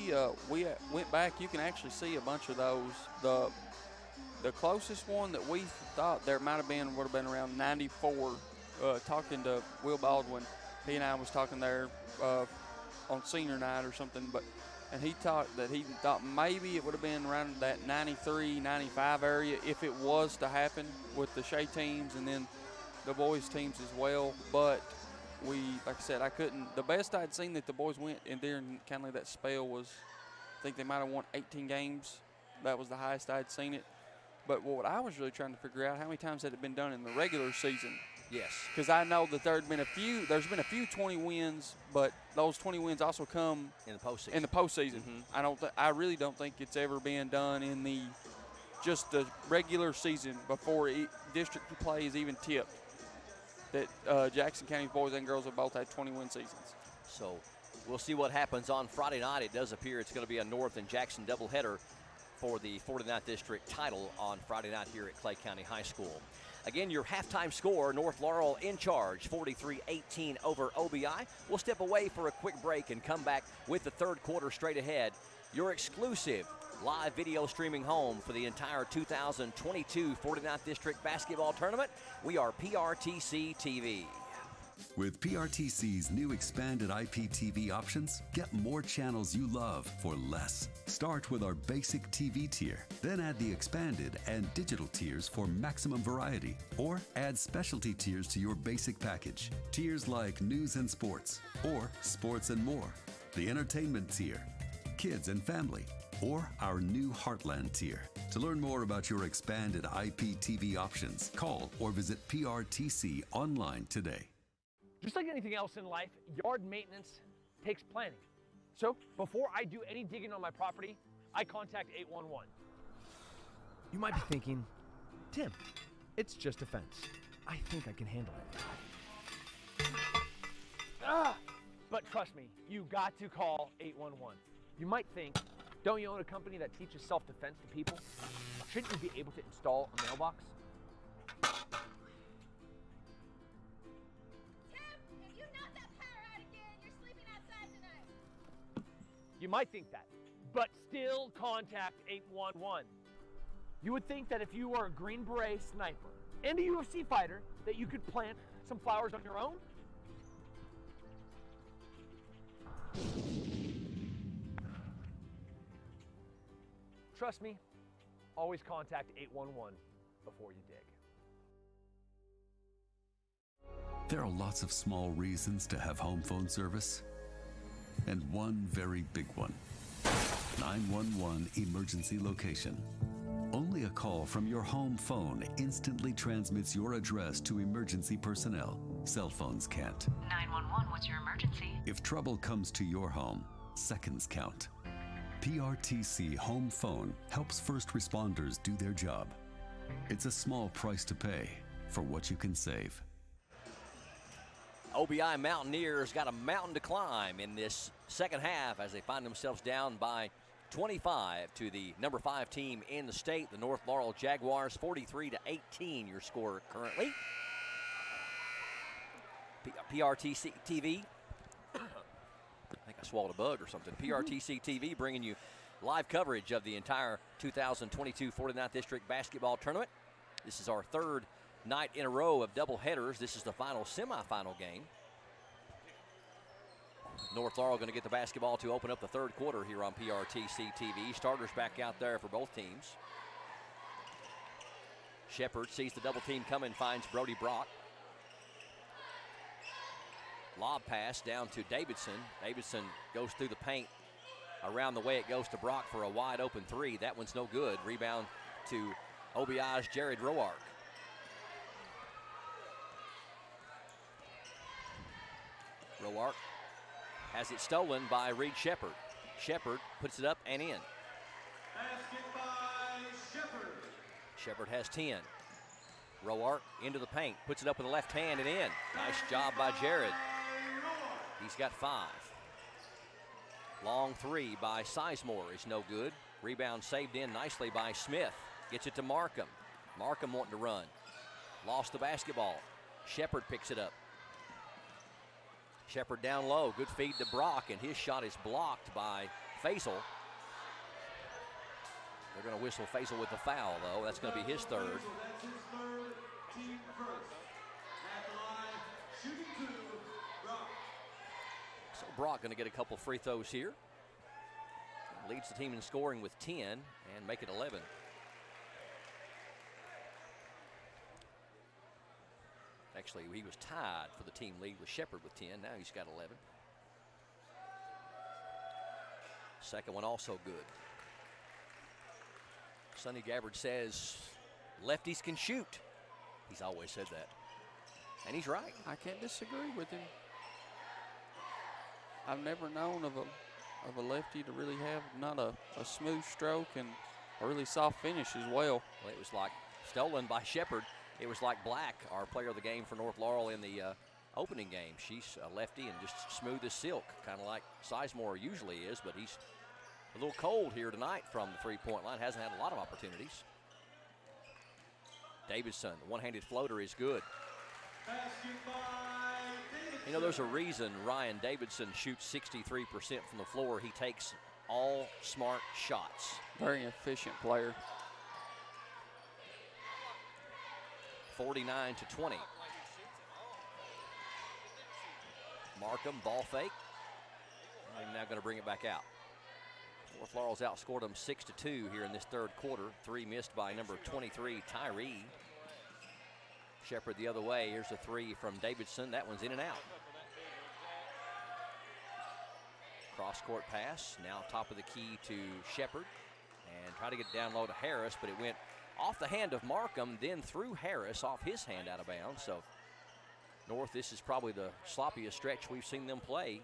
went back. You can actually see a bunch of those. The closest one that we thought there might have been would have been around 94. Talking to Will Baldwin, he and I was talking there on senior night or something, and he thought maybe it would have been around that 93, 95 area if it was to happen with the Shea teams and then the boys teams as well. But like I said, I couldn't. The best I'd seen that the boys went in during kind of that spell was, I think they might have won 18 games. That was the highest I'd seen it. But what I was really trying to figure out, how many times had it been done in the regular season? Yes. Because I know that there's been a few 20 wins, but those 20 wins also come in the postseason. Mm-hmm. I really don't think it's ever been done in just the regular season before district play is even tipped. That Jackson County boys and girls have both had 20-win seasons. So we'll see what happens on Friday night. It does appear it's going to be a North and Jackson doubleheader for the 49th District title on Friday night here at Clay County High School. Again, your halftime score, North Laurel in charge, 43-18 over OBI. We'll step away for a quick break and come back with the third quarter straight ahead. Your exclusive live video streaming home for the entire 2022 49th District Basketball Tournament. We are PRTC TV. With PRTC's new expanded IPTV options, get more channels you love for less. Start with our basic TV tier, then add the expanded and digital tiers for maximum variety, or add specialty tiers to your basic package. Tiers like news and sports, or sports and more, the entertainment tier, kids and family, or our new Heartland tier. To learn more about your expanded IPTV options, call or visit PRTC online today. Just like anything else in life, yard maintenance takes planning. So before I do any digging on my property, I contact 811. You might be thinking, Tim, it's just a fence. I think I can handle it. But trust me, you got to call 811. You might think, don't you own a company that teaches self-defense to people? Shouldn't you be able to install a mailbox? You might think that, but still contact 811. You would think that if you were a Green Beret sniper and a UFC fighter, that you could plant some flowers on your own? Trust me, always contact 811 before you dig. There are lots of small reasons to have home phone service, and one very big one. 911 emergency location. Only a call from your home phone instantly transmits your address to emergency personnel. Cell phones can't. 911, what's your emergency? If trouble comes to your home, seconds count. PRTC Home Phone helps first responders do their job. It's a small price to pay for what you can save. OBI Mountaineers got a mountain to climb in this second half as they find themselves down by 25 to the number 5 team in the state, the North Laurel Jaguars. 43-18 your score currently. PRTC TV. I think I swallowed a bug or something. PRTC TV bringing you live coverage of the entire 2022 49th District Basketball Tournament. This is our third night in a row of double headers. This is the final semifinal game. North Laurel going to get the basketball to open up the third quarter here on PRTC TV. Starters back out there for both teams. Shepard sees the double team coming, finds Brody Brock. Lob pass down to Davidson. Davidson goes through the paint. Around the way it goes to Brock for a wide open three. That one's no good. Rebound to OBI's Jared Roark. Roark has it stolen by Reed Shepard. Shepard puts it up and in. Basket by Shepard. Shepard has 10. Roark into the paint, puts it up with the left hand and in. Nice job by Jared. He's got 5. Long 3 by Sizemore is no good. Rebound saved in nicely by Smith. Gets it to Markham. Markham wanting to run. Lost the basketball. Shepard picks it up. Shepard down low. Good feed to Brock, and his shot is blocked by Faisal. They're going to whistle Faisal with the foul, though. That's going to be his third. That's his third, team first. At the line, shooting 2, Brock. So Brock going to get a couple free throws here. Leads the team in scoring with 10 and make it 11. Actually, he was tied for the team lead with Shepard with 10. Now he's got 11. Second one also good. Sonny Gabbard says lefties can shoot. He's always said that. And he's right. I can't disagree with him. I've never known of a lefty to really have not a smooth stroke and a really soft finish as well. Well, it was like stolen by Shepard. It was like Black, our player of the game for North Laurel in the opening game. She's a lefty and just smooth as silk, kind of like Sizemore usually is, but he's a little cold here tonight from the three-point line. Hasn't had a lot of opportunities. Davidson, the one-handed floater is good. You know, there's a reason Ryan Davidson shoots 63% from the floor. He takes all smart shots. Very efficient player. 49-20. Markham, ball fake. And now going to bring it back out. North Laurel's outscored them 6-2 here in this third quarter. 3 missed by number 23, Tyree. Shepard the other way. Here's a 3 from Davidson. That one's in and out. Cross-court pass. Now top of the key to Shepard. And try to get it down low to Harris, but it went off the hand of Markham, then through Harris, off his hand out of bounds. So North, this is probably the sloppiest stretch we've seen them play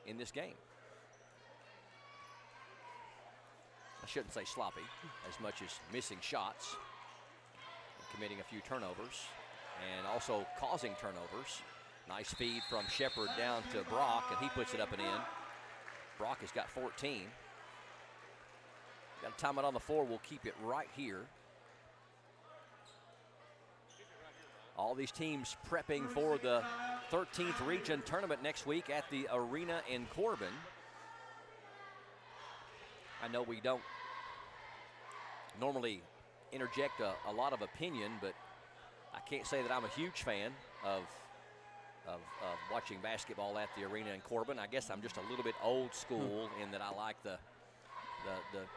in this game. I shouldn't say sloppy, as much as missing shots, committing a few turnovers, and also causing turnovers. Nice feed from Shepard down to Brock, and he puts it up and in. Brock has got 14. Got to time it on the floor. We'll keep it right here. All these teams prepping for the 13th region tournament next week at the arena in Corbin. I know we don't normally interject a lot of opinion, but I can't say that I'm a huge fan of watching basketball at the arena in Corbin. I guess I'm just a little bit old school in that I like the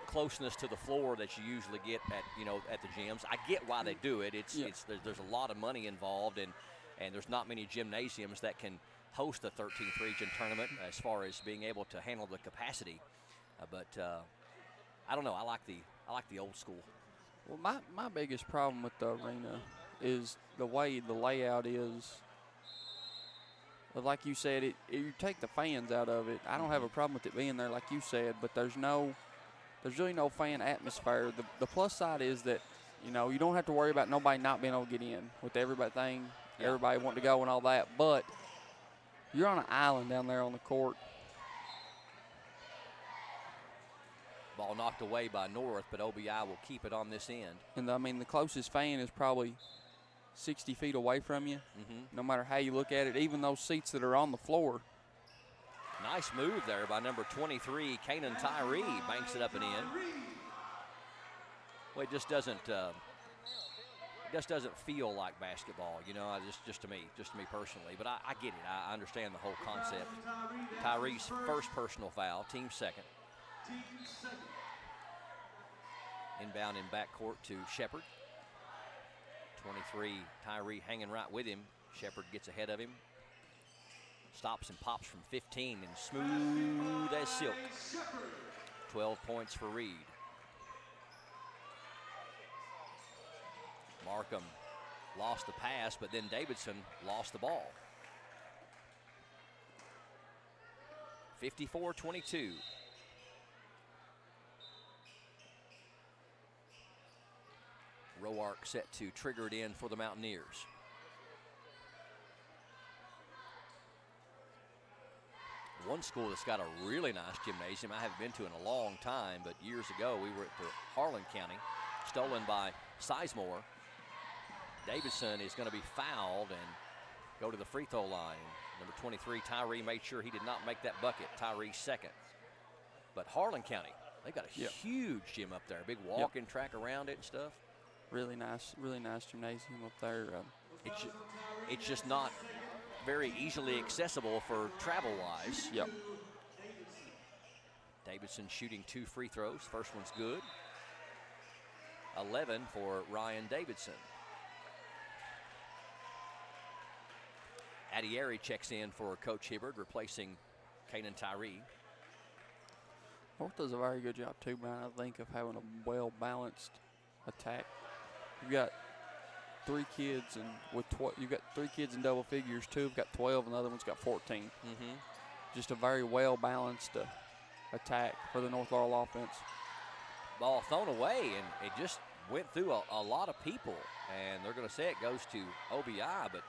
closeness to the floor that you usually get at the gyms. I get why they do it. There's a lot of money involved, and there's not many gymnasiums that can host the 13th region tournament as far as being able to handle the capacity. But I don't know. I like the old school. Well, my biggest problem with the arena is the way the layout is. Like you said, you take the fans out of it. I don't have a problem with it being there, like you said, but there's really no fan atmosphere. The plus side is that, you don't have to worry about nobody not being able to get in with everybody wanting to go and all that. But you're on an island down there on the court. Ball knocked away by North, but OBI will keep it on this end. And the closest fan is probably 60 feet away from you, no matter how you look at it, even those seats that are on the floor. Nice move there by number 23, Kanan Tyree, banks it up and in. Well, it just doesn't feel like basketball, just to me personally. But I get it. I understand the whole concept. Tyree's first personal foul, team second. Inbound in backcourt to Shepard. 23, Tyree hanging right with him. Shepard gets ahead of him. Stops and pops from 15 and smooth as silk. 12 points for Reed. Markham lost the pass, but then Davidson lost the ball. 54-22. Roark set to trigger it in for the Mountaineers. One school that's got a really nice gymnasium I haven't been to in a long time, but years ago we were at the Harlan County, stolen by Sizemore. Davidson is going to be fouled and go to the free throw line. Number 23, Tyree, made sure he did not make that bucket. Tyree second. But Harlan County, they've got a huge gym up there, big walking track around it and stuff. Really nice gymnasium up there. It's just not very easily accessible for travel-wise. Yep. Davidson shooting 2 free throws. First one's good. 11 for Ryan Davidson. Adieri checks in for Coach Hibbard, replacing Kanan Tyree. North does a very good job too, Brian, I think, of having a well-balanced attack. You've got 3 kids, and you've got 3 kids in double figures. 2 have got 12, and the other one's got 14. Mm-hmm. Just a very well-balanced attack for the North Laurel offense. Ball thrown away, and it just went through a lot of people, and they're going to say it goes to OBI, but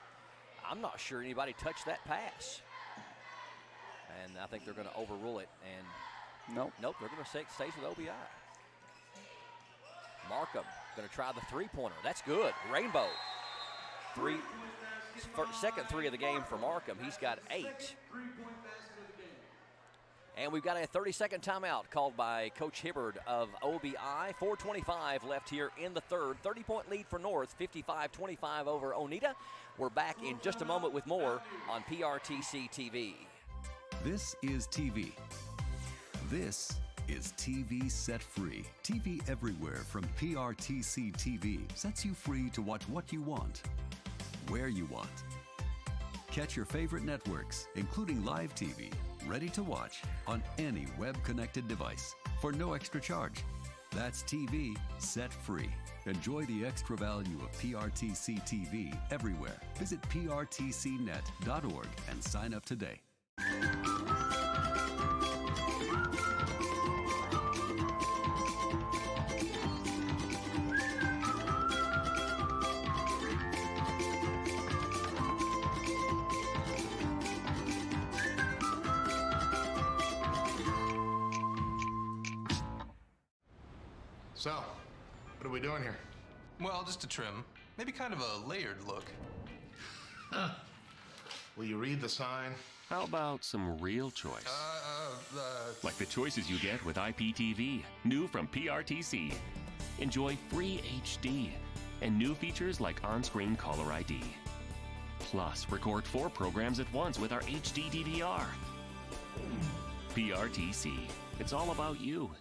I'm not sure anybody touched that pass. And I think they're going to overrule it, and nope, they're going to say it stays with OBI. Markham going to try the three-pointer. That's good. Rainbow. Second 3 of the game for Markham. He's got 8. And we've got a 30-second timeout called by Coach Hibbard of OBI. 4:25 left here in the third. 30-point lead for North, 55-25 over Oneida. We're back in just a moment with more on PRTC TV. This is TV. This is TV Set Free. TV everywhere from PRTC TV sets you free to watch what you want, where you want. Catch your favorite networks, including live TV, ready to watch on any web-connected device for no extra charge. That's TV Set Free. Enjoy the extra value of PRTC TV everywhere. Visit prtcnet.org and sign up today. So, what are we doing here? Well, just a trim. Maybe kind of a layered look. Will you read the sign? How about some real choice? Like the choices you get with IPTV, new from PRTC. Enjoy free HD and new features like on-screen caller ID. Plus, record 4 programs at once with our HD DVR. PRTC, it's all about you.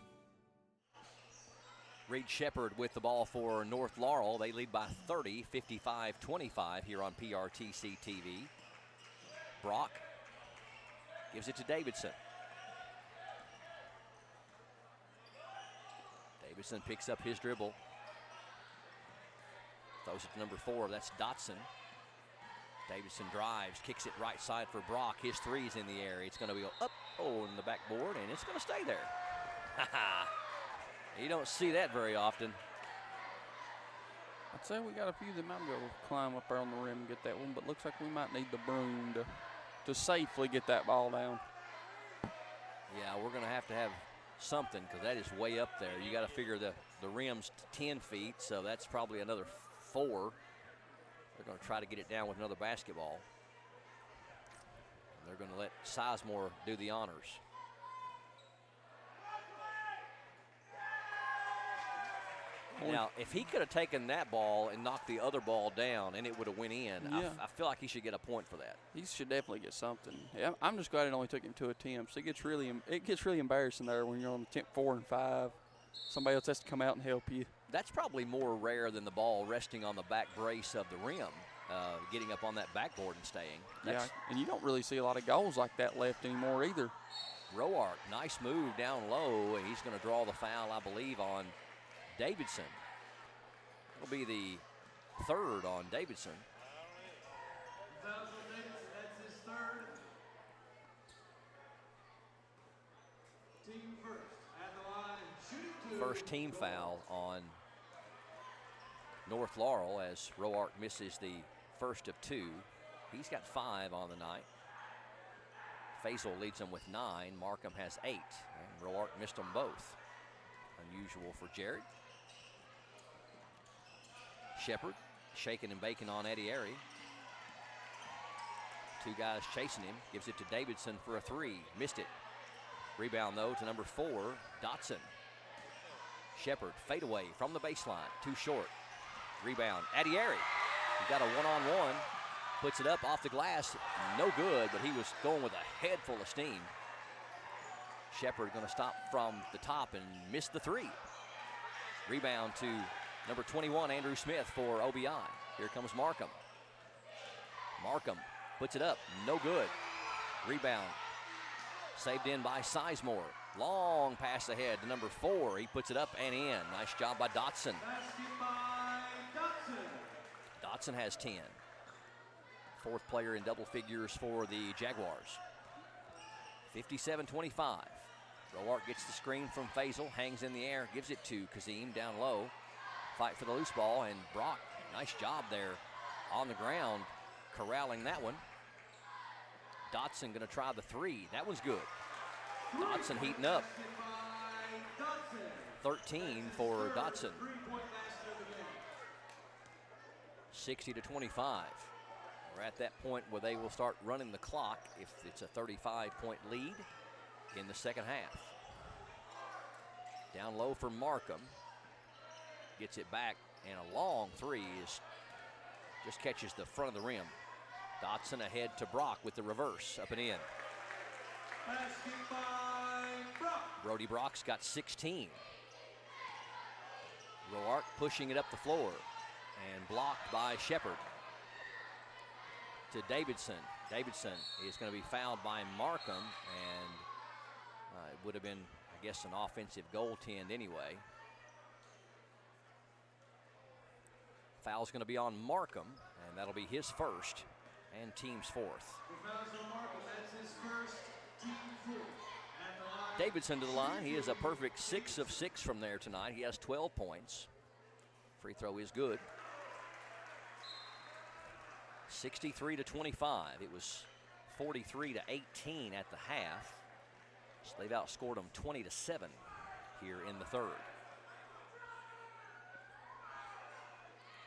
Reed Shepard with the ball for North Laurel. They lead by 30, 55-25 here on PRTC TV. Brock gives it to Davidson. Davidson picks up his dribble. Throws it to number 4, that's Dotson. Davidson drives, kicks it right side for Brock. His 3's in the air. It's going to be up, in the backboard, and it's going to stay there. You don't see that very often. I'd say we got a few that might go climb up there on the rim and get that one, but looks like we might need the broom to safely get that ball down. Yeah, we're going to have something because that is way up there. You got to figure the rim's 10 feet, so that's probably another 4. They're going to try to get it down with another basketball. And they're going to let Sizemore do the honors. Now, if he could have taken that ball and knocked the other ball down and it would have went in, yeah. I feel like he should get a point for that. He should definitely get something. Yeah, I'm just glad it only took him 2 attempts. It gets really embarrassing there when you're on attempt 4 and 5. Somebody else has to come out and help you. That's probably more rare than the ball resting on the back brace of the rim, getting up on that backboard and staying. Yeah, and you don't really see a lot of goals like that left anymore either. Roark, nice move down low, and he's going to draw the foul, I believe, on Davidson. It'll be the third on Davidson. Fouls on Davidson, that's his third. Team first at the line, shooting two. First team foul on North Laurel as Roark misses the first of two. He's got 5 on the night. Faisal leads them with 9. Markham has 8. And Roark missed them both. Unusual for Jared. Shepard shaking and baking on Eddie Airy. 2 guys chasing him. Gives it to Davidson for a 3. Missed it. Rebound, though, to number 4, Dotson. Shepard, fade away from the baseline. Too short. Rebound, Eddie Airy. He got a one-on-one. Puts it up off the glass. No good, but he was going with a head full of steam. Shepard going to stop from the top and miss the 3. Rebound to number 21, Andrew Smith for OBI. Here comes Markham. Markham puts it up. No good. Rebound. Saved in by Sizemore. Long pass ahead to number 4. He puts it up and in. Nice job by Dotson. Basket by Dotson. Dotson has 10. 4th player in double figures for the Jaguars. 57-25. Roark gets the screen from Faisal, hangs in the air, gives it to Kazim down low. Fight for the loose ball, and Brock, nice job there on the ground, corralling that one. Dotson going to try the 3. That one's good. Dotson heating up. 13 for Dotson. 60-25. We're at that point where they will start running the clock if it's a 35-point lead in the second half. Down low for Markham. Gets it back, and a long 3 just catches the front of the rim. Dotson ahead to Brock with the reverse, up and in. Basket by Brock. Brody Brock's got 16. Roark pushing it up the floor and blocked by Shepard. To Davidson. Davidson is going to be fouled by Markham, and it would have been, I guess, an offensive goaltend anyway. Foul's going to be on Markham, and that'll be his first and team's 4th. The foul's on Markham, that's his first, team 4th. At the line, Davidson to the line. He is a perfect 6 of 6 from there tonight. He has 12 points. Free throw is good. 63-25. It was 43-18 at the half. So they've outscored them 20-7 here in the third.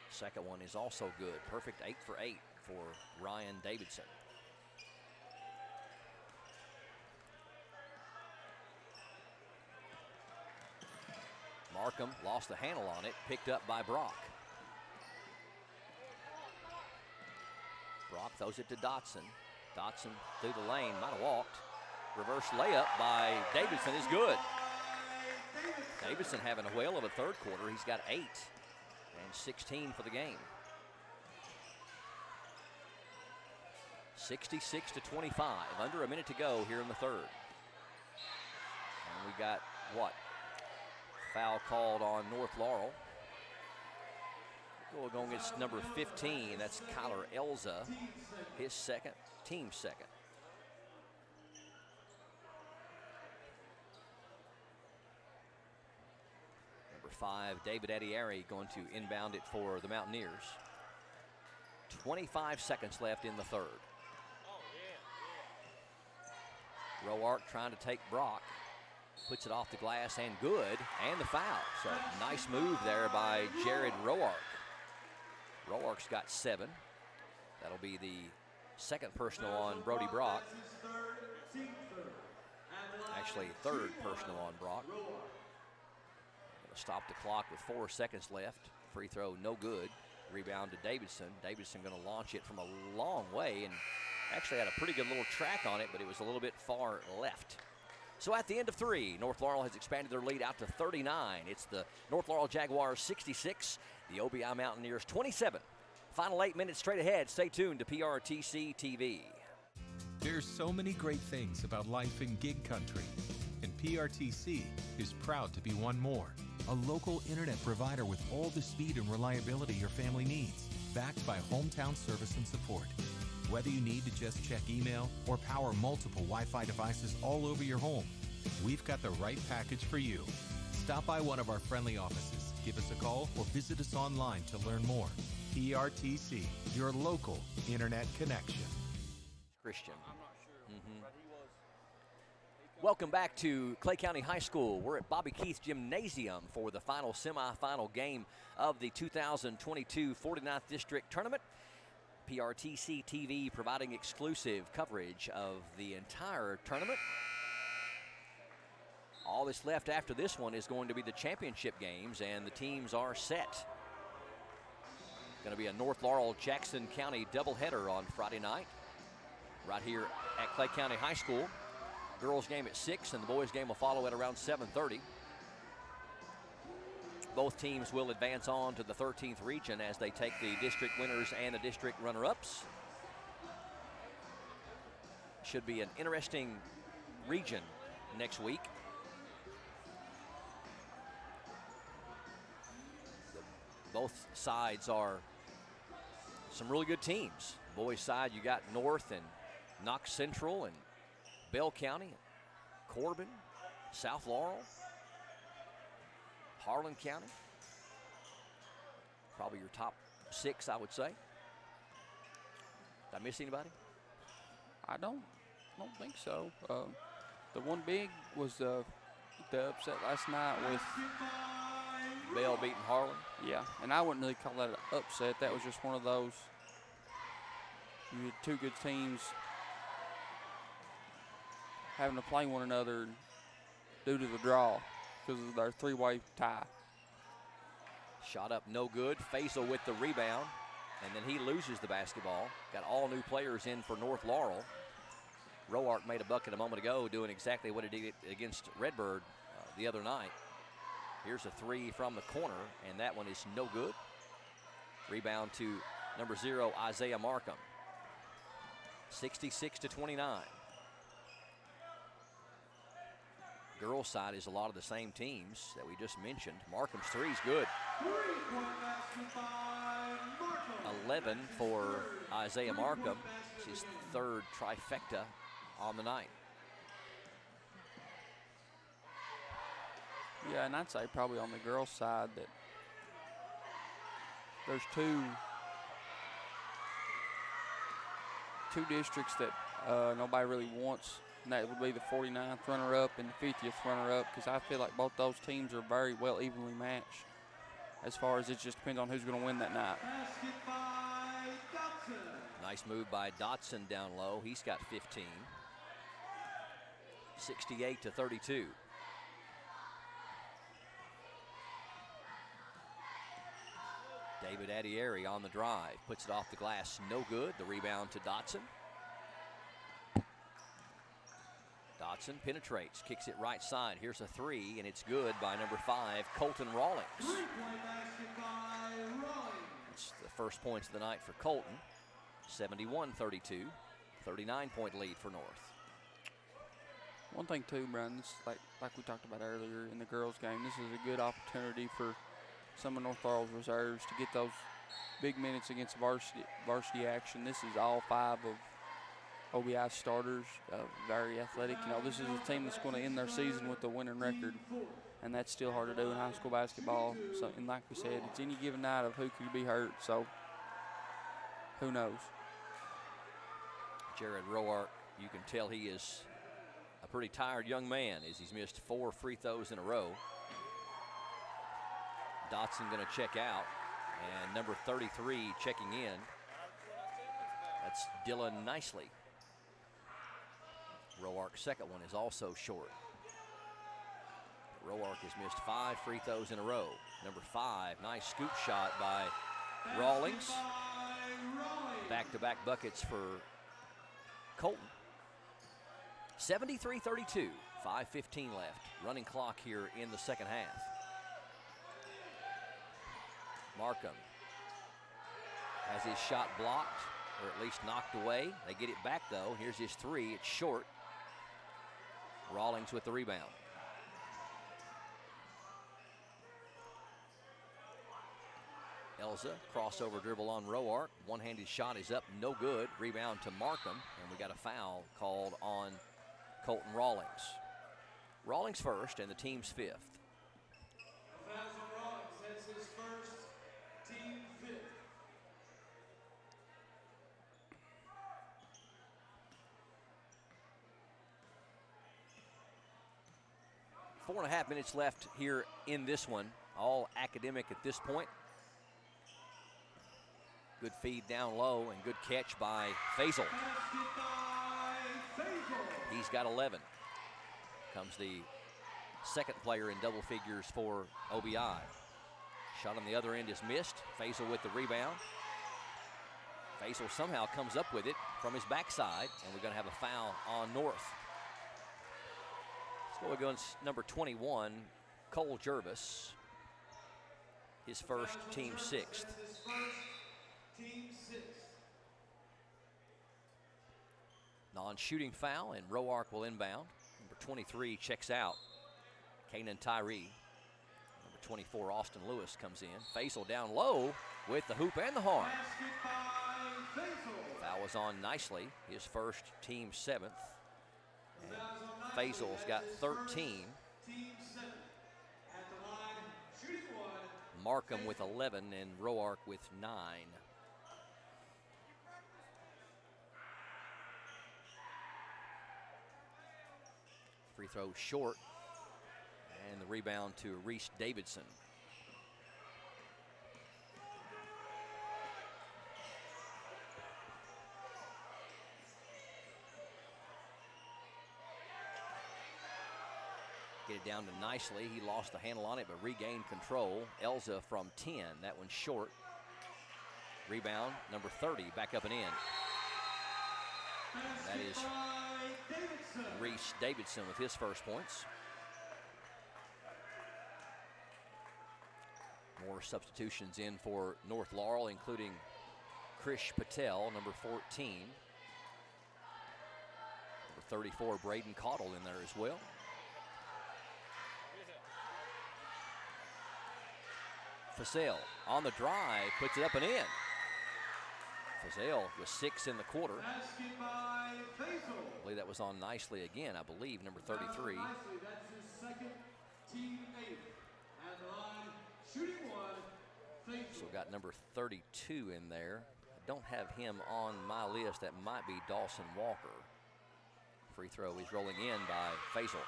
Second one is also good. Perfect 8 for 8 for Ryan Davidson. Markham lost the handle on it, picked up by Brock. Brock throws it to Dotson. Dotson through the lane, might have walked. Reverse layup by Davidson is good. Davidson having a whale of a third quarter. He's got 8 and 16 for the game. 66-25, under a minute to go here in the third. And we got what? Foul called on North Laurel. We'll go against number 15. That's Kyler Elza, his second, team's second. Number 5, David Adieri, going to inbound it for the Mountaineers. 25 seconds left in the third. Roark trying to take Brock. Puts it off the glass and good, and the foul. So nice move there by Jared Roark. Roark's got 7. That'll be the second personal on Brody Brock. Actually, third personal on Brock. Gonna stop the clock with 4 seconds left. Free throw, no good. Rebound to Davidson. Davidson gonna launch it from a long way and actually had a pretty good little track on it, but it was a little bit far left. So at the end of 3, North Laurel has expanded their lead out to 39. It's the North Laurel Jaguars 66, the OBI Mountaineers 27. Final 8 minutes straight ahead. Stay tuned to PRTC TV. There's so many great things about life in gig country, and PRTC is proud to be one more. a local internet provider with all the speed and reliability your family needs, backed by hometown service and support. Whether you need to just check email or power multiple Wi-Fi devices all over your home, we've got the right package for you. Stop by one of our friendly offices, give us a call, or visit us online to learn more. PRTC, your local internet connection. Christian. Welcome back to Clay County High School. We're at Bobby Keith Gymnasium for the final semifinal game of the 2022 49th District Tournament. PRTC TV providing exclusive coverage of the entire tournament. All that's left after this one is going to be the championship games, and the teams are set. Going to be a North Laurel Jackson County doubleheader on Friday night, right here at Clay County High School. Girls game at 6, and the boys game will follow at around 7:30. Both teams will advance on to the 13th region as they take the district winners and the district runner-ups. Should be an interesting region next week. Both sides are some really good teams. Boys side, you got North and Knox Central and Bell County, Corbin, South Laurel, Harlan County. Probably your top 6, I would say. Did I miss anybody? I don't think so. The one big was the upset last night with Bell beating Harlan. Yeah, and I wouldn't really call that an upset. That was just one of those. You had two good teams having to play one another due to the draw because of their three-way tie. Shot up no good. Faisal with the rebound, and then he loses the basketball. Got all new players in for North Laurel. Roark made a bucket a moment ago doing exactly what he did against Redbird the other night. Here's a 3 from the corner, and that one is no good. Rebound to number 0, Isaiah Markham. 66-29. Girls' side is a lot of the same teams that we just mentioned. Markham's 3 is good. 11 for Isaiah Markham. It's his 3rd trifecta on the night. Yeah, and I'd say probably on the girls' side that there's two districts that nobody really wants, and that would be the 49th runner-up and the 50th runner-up, because I feel like both those teams are very well evenly matched as far as it just depends on who's going to win that night. Nice move by Dotson down low. He's got 15. 68-32. David Addieri on the drive, puts it off the glass, no good. The rebound to Dotson. Dotson penetrates, kicks it right side. Here's a 3, and it's good by number 5, Colton Rawlings. It's the first points of the night for Colton. 71-32, 39-point lead for North. One thing too, Brian, this, like we talked about earlier in the girls' game, this is a good opportunity for some of North Laurel's reserves to get those big minutes against varsity action. This is all 5 of OBI starters, very athletic. You know, this is a team that's going to end their season with a winning record, and that's still hard to do in high school basketball. So, and like we said, it's any given night of who could be hurt, so who knows. Jared Roark, you can tell he is a pretty tired young man as he's missed 4 free throws in a row. Dotson going to check out, and number 33 checking in. That's Dylan Nicely. Roark's second one is also short. Roark has missed 5 free throws in a row. Number 5, nice scoop shot by Rawlings. Back-to-back buckets for Colton. 73-32, 5:15 left. Running clock here in the second half. Markham has his shot blocked, or at least knocked away. They get it back though. Here's his 3, it's short. Rawlings with the rebound. Elza, crossover dribble on Roark. One-handed shot is up, no good. Rebound to Markham, and we got a foul called on Colton Rawlings. Rawlings first, and the team's fifth. Fouls on Rawlings. That's his first, team fifth. 4.5 minutes left here in this one. All academic at this point. Good feed down low and good catch by Faisal. He's got 11. Comes the second player in double figures for OBI. Shot on the other end is missed. Faisal with the rebound. Faisal somehow comes up with it from his backside, and we're going to have a foul on North. Let's go against number 21, Cole Jervis. His first, team sixth. Non-shooting foul, and Roark will inbound. Number 23 checks out. Kanan Tyree. Number 24, Austin Lewis, comes in. Faisal down low with the hoop and the horn. Foul was on nicely. His first, team seventh. And Faisal's got 13. Markham with 11 and Roark with 9. Free throw short, and the rebound to Reese Davidson. Get it down to nicely. He lost the handle on it, but regained control. Elza from 10. That one's short. Rebound, number 30, back up and in. And that is Reese Davidson with his first points. More substitutions in for North Laurel, including Krish Patel, number 14. Number 34, Braden Caudill in there as well. Faisal on the drive, puts it up and in. Faisal with 6 in the quarter. I believe that was on nicely again. I believe number 33. That's his second, team 8. At the line, shooting one, Faisal. So got number 32 in there. I don't have him on my list. That might be Dawson Walker. Free throw is rolling in by Faisal.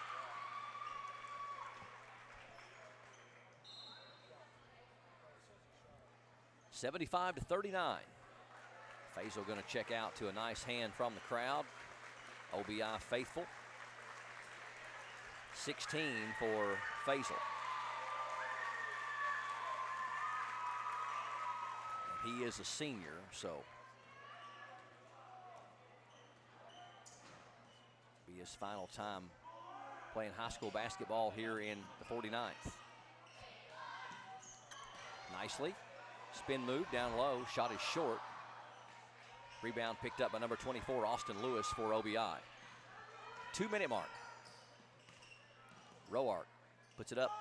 $75-39. Faisal going to check out to a nice hand from the crowd. OBI faithful. 16 for Faisal. And he is a senior, so be his final time playing high school basketball here in the 49th. Nicely. Spin move down low, shot is short. Rebound picked up by number 24, Austin Lewis for OBI. 2-minute mark. Roark puts it up,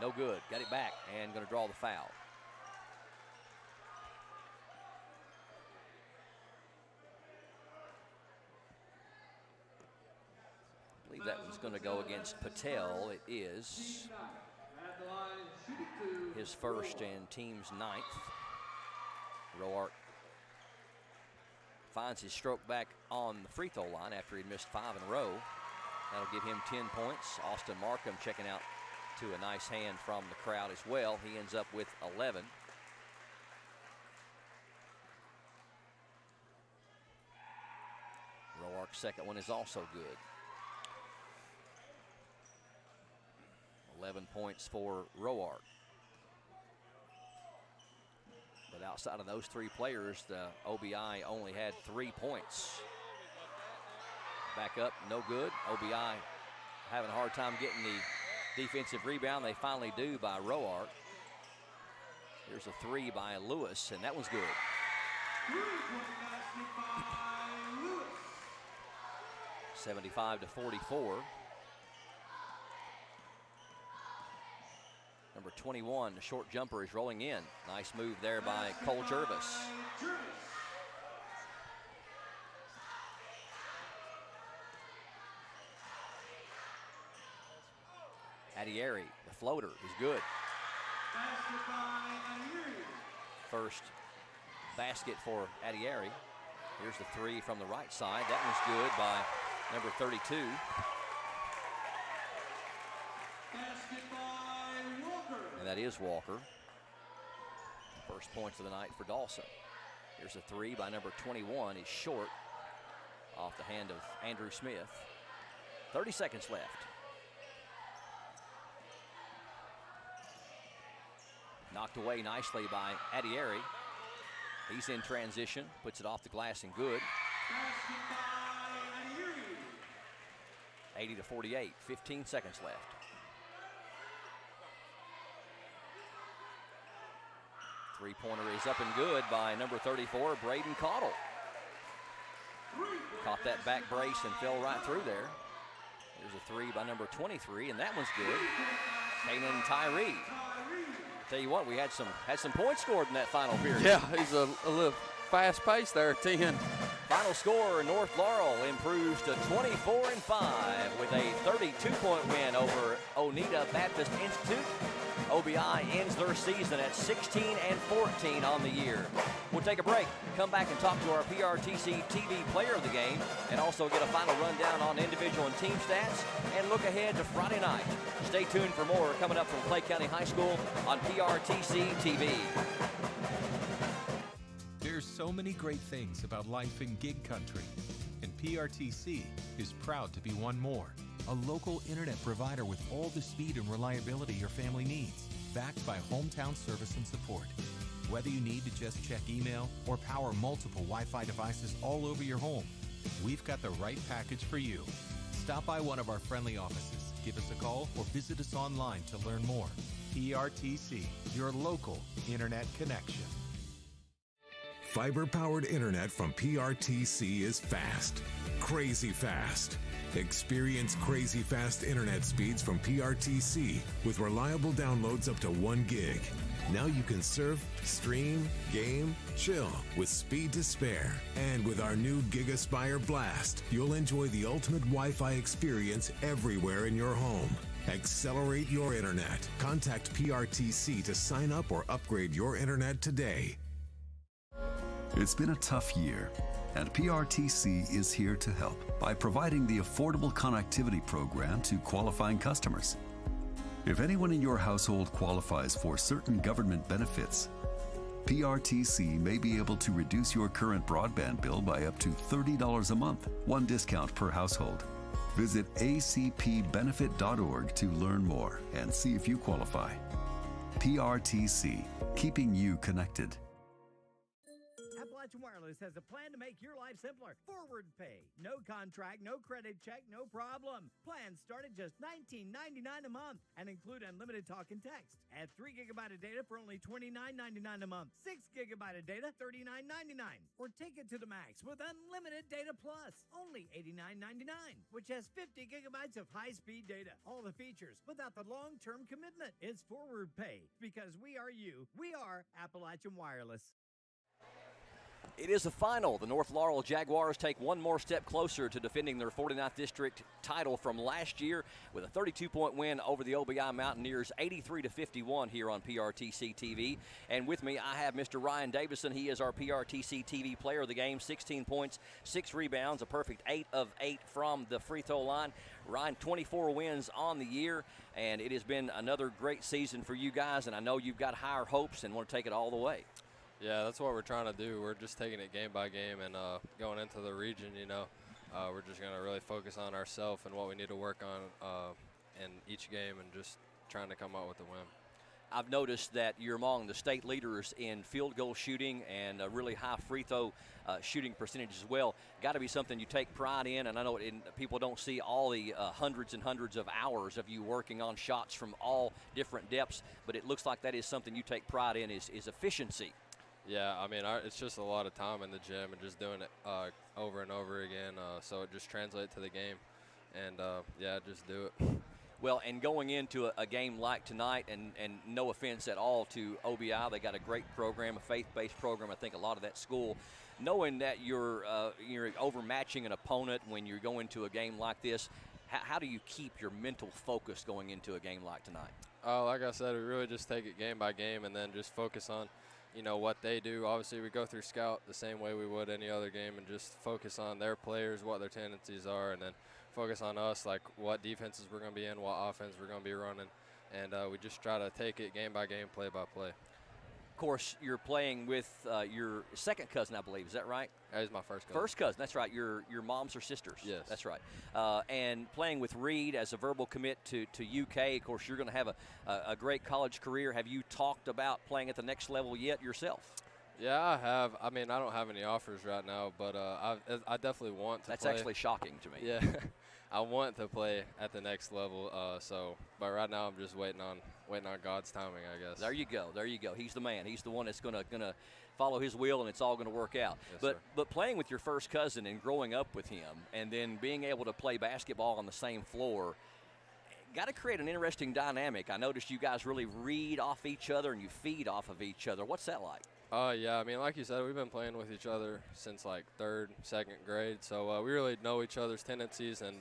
no good. Got it back and going to draw the foul. I believe that one's going to go against Patel. It is his first and team's 9th. Roark finds his stroke back on the free throw line after he missed 5 in a row. That'll give him 10 points. Austin Markham checking out to a nice hand from the crowd as well. He ends up with 11. Roark's second one is also good. 11 points for Roark. But outside of those 3 players, the OBI only had 3 points. Back up, no good. OBI having a hard time getting the defensive rebound. They finally do by Roark. Here's a 3 by Lewis, and that one's good. 75-44. Number 21. The short jumper is rolling in. Nice move there by Cole Jervis. Adieri, the floater is good. First basket for Adieri. Here's the three from the right side. That one's good by number 32. And that is Walker. First points of the night for Dawson. Here's a three by number 21. He's short off the hand of Andrew Smith. 30 seconds left. Knocked away nicely by Adieri. He's in transition, puts it off the glass and good. 80-48, 15 seconds left. Three-pointer is up and good by number 34, Braden Cottle. Caught that back brace and fell right through there. Here's a three by number 23, and that one's good. Kanan Tyree. Tell you what, we had some points scored in that final period. Yeah, he's a little fast pace there, 10. Final score, North Laurel improves to 24-5 with a 32-point win over Oneida Baptist Institute. OBI ends their season at 16-14 on the year. We'll take a break, come back and talk to our PRTC TV player of the game, and also get a final rundown on individual and team stats, and look ahead to Friday night. Stay tuned for more coming up from Clay County High School on PRTC TV. There's so many great things about life in gig country, and PRTC is proud to be one more. A local internet provider with all the speed and reliability your family needs, backed by hometown service and support. Whether you need to just check email or power multiple Wi-Fi devices all over your home, we've got the right package for you. Stop by one of our friendly offices, give us a call, or visit us online to learn more. PRTC, your local internet connection. Fiber-powered internet from PRTC is fast, crazy fast. Experience crazy fast internet speeds from PRTC with reliable downloads up to 1 gig. Now you can surf, stream, game, chill with speed to spare. And with our new GigaSpire Blast, you'll enjoy the ultimate Wi-Fi experience everywhere in your home. Accelerate your internet. Contact PRTC to sign up or upgrade your internet today. It's been a tough year, and PRTC is here to help by providing the affordable connectivity program to qualifying customers. If anyone in your household qualifies for certain government benefits, PRTC may be able to reduce your current broadband bill by up to $30 a month, one discount per household. Visit acpbenefit.org to learn more and see if you qualify. PRTC, keeping you connected. Appalachian Wireless has a plan to make your life simpler. Forward pay. No contract, no credit check, no problem. Plans start at just $19.99 a month and include unlimited talk and text. Add 3 gigabyte of data for only $29.99 a month. 6 gigabyte of data, $39.99. Or take it to the max with unlimited data plus, only $89.99, which has 50 gigabytes of high-speed data. All the features without the long-term commitment. It's forward pay because we are you. We are Appalachian Wireless. It is a final. The North Laurel Jaguars take one more step closer to defending their 49th district title from last year with a 32-point win over the OBI Mountaineers, 83-51 here on PRTC TV. And with me, I have Mr. Ryan Davison. He is our PRTC TV player of the game. 16 points, 6 rebounds, a perfect 8 of 8 from the free throw line. Ryan, 24 wins on the year, and it has been another great season for you guys, and I know you've got higher hopes and want to take it all the way. Yeah, that's what we're trying to do. We're just taking it game by game and going into the region, we're just going to really focus on ourselves and what we need to work on in each game and just trying to come out with a win. I've noticed that you're among the state leaders in field goal shooting and a really high free throw shooting percentage as well. Got to be something you take pride in, and I know people don't see all the hundreds and hundreds of hours of you working on shots from all different depths, but it looks like that is something you take pride in is efficiency. Yeah, I mean, it's just a lot of time in the gym and just doing it over and over again, so it just translates to the game. And, just do it. Well, and going into a game like tonight, and no offense at all to OBI, they got a great program, a faith-based program. I think a lot of that school, knowing that you're overmatching an opponent when you're going to a game like this, how do you keep your mental focus going into a game like tonight? Like I said, we really just take it game by game and then just focus on, what they do. Obviously, we go through scout the same way we would any other game and just focus on their players, what their tendencies are, and then focus on us, like what defenses we're going to be in, what offense we're going to be running, and we just try to take it game by game, play by play. Of course, you're playing with your second cousin, I believe. Is that right? That is my first cousin. First cousin, that's right. Your moms are sisters. Yes. That's right. And playing with Reed as a verbal commit to UK. Of course, you're going to have a great college career. Have you talked about playing at the next level yet yourself? Yeah, I have. I mean, I don't have any offers right now, but I definitely want to That's play. actually shocking to me. Yeah. I want to play at the next level, but right now I'm just waiting on God's timing, I guess. There you go. He's the man. He's the one that's gonna follow his will, and it's all gonna work out. Yes, but playing with your first cousin and growing up with him, and then being able to play basketball on the same floor, got to create an interesting dynamic. I noticed you guys really read off each other and you feed off of each other. What's that like? Yeah, I mean, like you said, we've been playing with each other since like 3rd, 2nd grade, so we really know each other's tendencies and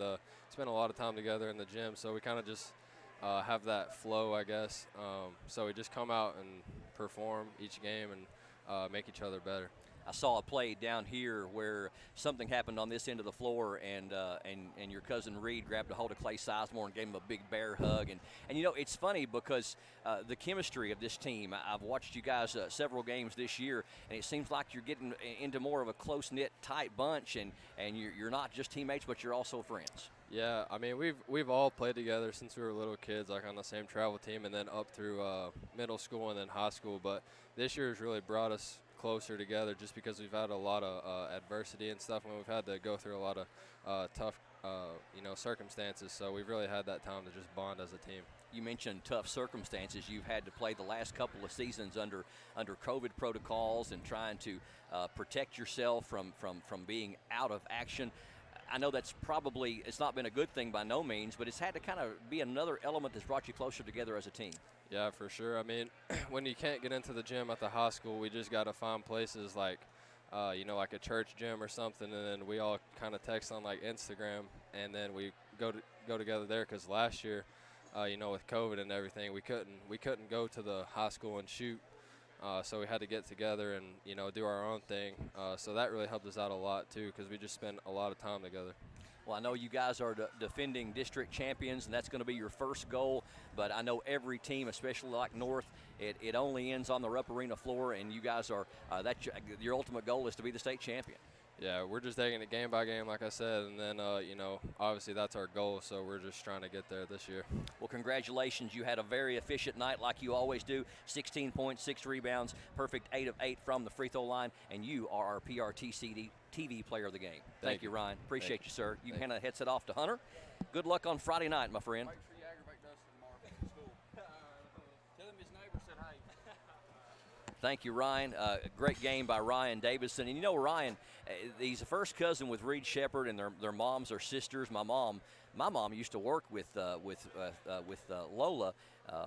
spend a lot of time together in the gym, so we kind of just have that flow, I guess. So we just come out and perform each game and make each other better. I saw a play down here where something happened on this end of the floor, and your cousin Reed grabbed a hold of Clay Sizemore and gave him a big bear hug. And it's funny because the chemistry of this team, I've watched you guys several games this year, and it seems like you're getting into more of a close-knit, tight bunch, and you're not just teammates, but you're also friends. Yeah, I mean, we've all played together since we were little kids, like on the same travel team, and then up through middle school and then high school. But this year has really brought us closer together just because we've had a lot of adversity and stuff, and we've had to go through a lot of tough circumstances, so we've really had that time to just bond as a team. You mentioned tough circumstances. You've had to play the last couple of seasons under COVID protocols and trying to protect yourself from being out of action. I know it's not been a good thing by no means, but it's had to kind of be another element that's brought you closer together as a team. Yeah, for sure. I mean, when you can't get into the gym at the high school, we just got to find places like, like a church gym or something, and then we all kind of text on like Instagram, and then we go together there because last year, with COVID and everything, we couldn't go to the high school and shoot, so we had to get together and do our own thing. So that really helped us out a lot too because we just spent a lot of time together. Well, I know you guys are defending district champions, and that's going to be your first goal. But I know every team, especially like North, it only ends on the Rupp Arena floor, and you guys are your ultimate goal is to be the state champion. Yeah, we're just taking it game by game, like I said, and then, obviously that's our goal, so we're just trying to get there this year. Well, congratulations. You had a very efficient night like you always do. 16 points, 6 rebounds, perfect 8 of 8 from the free throw line, and you are our PRTC TV player of the game. Thank you, Ryan. Appreciate you, sir. You can hand the headset off to Hunter. Good luck on Friday night, my friend. Make sure you aggravate Dustin tomorrow at school. Tell him his neighbor said hey. Thank you, Ryan. Great game by Ryan Davison. And Ryan, he's a first cousin with Reed Shepard, and their moms are sisters. My mom used to work with Lola,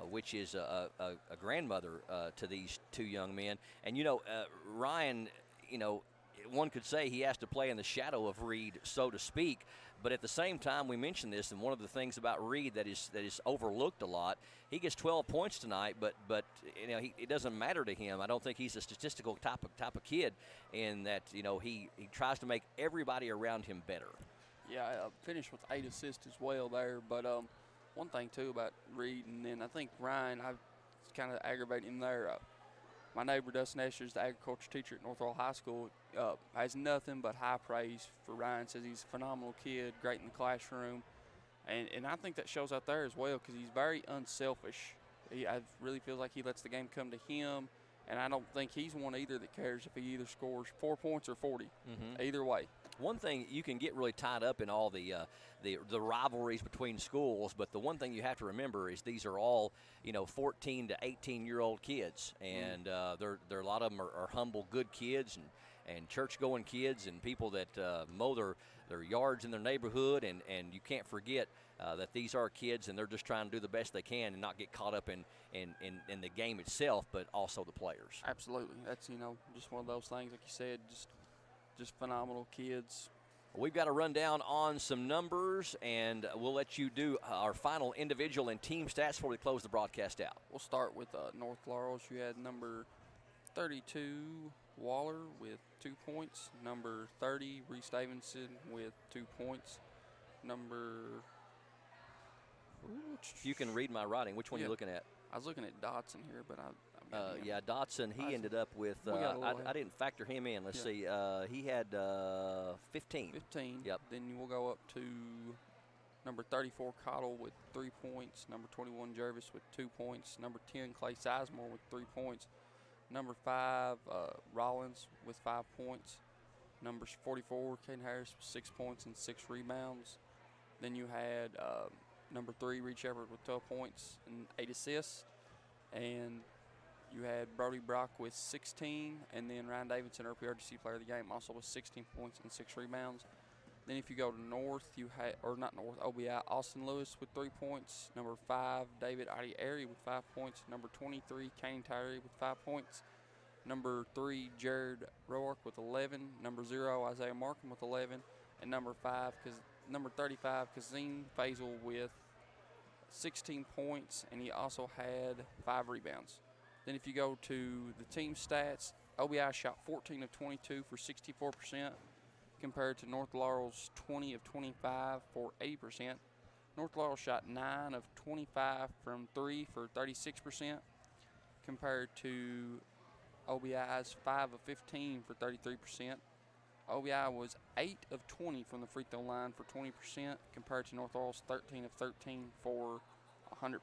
which is a grandmother to these two young men. And Ryan, one could say he has to play in the shadow of Reed, so to speak. But at the same time, we mentioned this, and one of the things about Reed that is overlooked a lot, he gets 12 points tonight, but it doesn't matter to him. I don't think he's a statistical type of kid, in that he tries to make everybody around him better. Yeah, I finished with 8 assists as well there. But one thing too about Reed, and then I think Ryan, I kind of aggravating him there. My neighbor Dustin Escher is the agriculture teacher at North Laurel High School. Has nothing but high praise for Ryan. Says he's a phenomenal kid, great in the classroom, and I think that shows out there as well because he's very unselfish. I really feel like he lets the game come to him, and I don't think he's one either that cares if he either scores 4 points or 40. Either way. One thing, you can get really tied up in all the rivalries between schools, but the one thing you have to remember is these are all 14 to 18-year-old kids, and a lot of them are humble, good kids, and church-going kids and people that mow their yards in their neighborhood, and you can't forget that these are kids, and they're just trying to do the best they can and not get caught up in the game itself, but also the players. Absolutely. That's, just one of those things, like you said, just phenomenal kids. We've got a rundown on some numbers, and we'll let you do our final individual and team stats before we close the broadcast out. We'll start with North Laurel. You had number 32, Waller, with 2 points. Number 30, Reese Davidson, with 2 points. You can read my writing. Which one are you looking at? I was looking at Dotson here, but Dotson, he ended up with, I didn't factor him in. Let's see. He had 15. 15. Yep. Then we'll go up to number 34, Cottle, with 3 points. Number 21, Jervis, with 2 points. Number 10, Clay Sizemore, with 3 points. Number 5, Rollins, with 5 points. Number 44, Caden Harris, with 6 points and 6 rebounds. Then you had number 3, Reed Shepard, with 12 points and 8 assists. And you had Brody Brock with 16, and then Ryan Davidson, our PRTC player of the game, also with 16 points and 6 rebounds. Then if you go to North, you had, or not North, OBI, Austin Lewis with 3 points. Number 5, David Airy with 5 points. Number 23, Kane Tyree with 5 points. Number 3, Jared Roark with 11. Number 0, Isaiah Markham with 11. And number 35, Kazim Faisal with 16 points, and he also had 5 rebounds. Then if you go to the team stats, OBI shot 14 of 22 for 64%, compared to North Laurel's 20 of 25 for 80%. North Laurel shot 9 of 25 from 3 for 36%, compared to OBI's 5 of 15 for 33%. OBI was 8 of 20 from the free throw line for 20%, compared to North Laurel's 13 of 13 for 100%.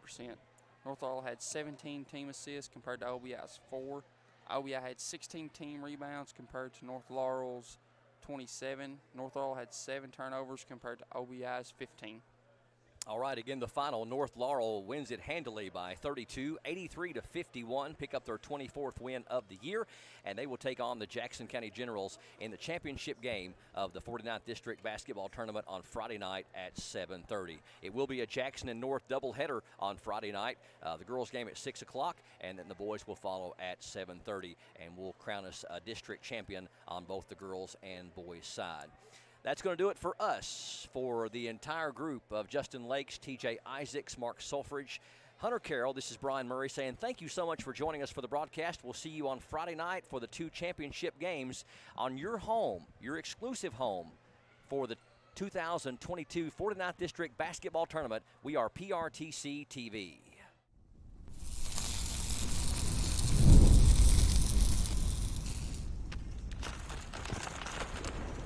North Laurel had 17 team assists compared to OBI's 4. OBI had 16 team rebounds compared to North Laurel's 27. North Laurel had 7 turnovers compared to OBI's 15. All right, again, the final, North Laurel wins it handily by 32, 83-51, pick up their 24th win of the year, and they will take on the Jackson County Generals in the championship game of the 49th District Basketball Tournament on Friday night at 7:30. It will be a Jackson and North doubleheader on Friday night, the girls' game at 6 o'clock, and then the boys will follow at 7:30, and will crown us a district champion on both the girls' and boys' side. That's going to do it for us. For the entire group of Justin Lakes, TJ Isaacs, Mark Sulfridge, Hunter Carroll, this is Brian Murray saying thank you so much for joining us for the broadcast. We'll see you on Friday night for the 2 championship games on your home, your exclusive home, for the 2022 49th District Basketball Tournament. We are PRTC TV.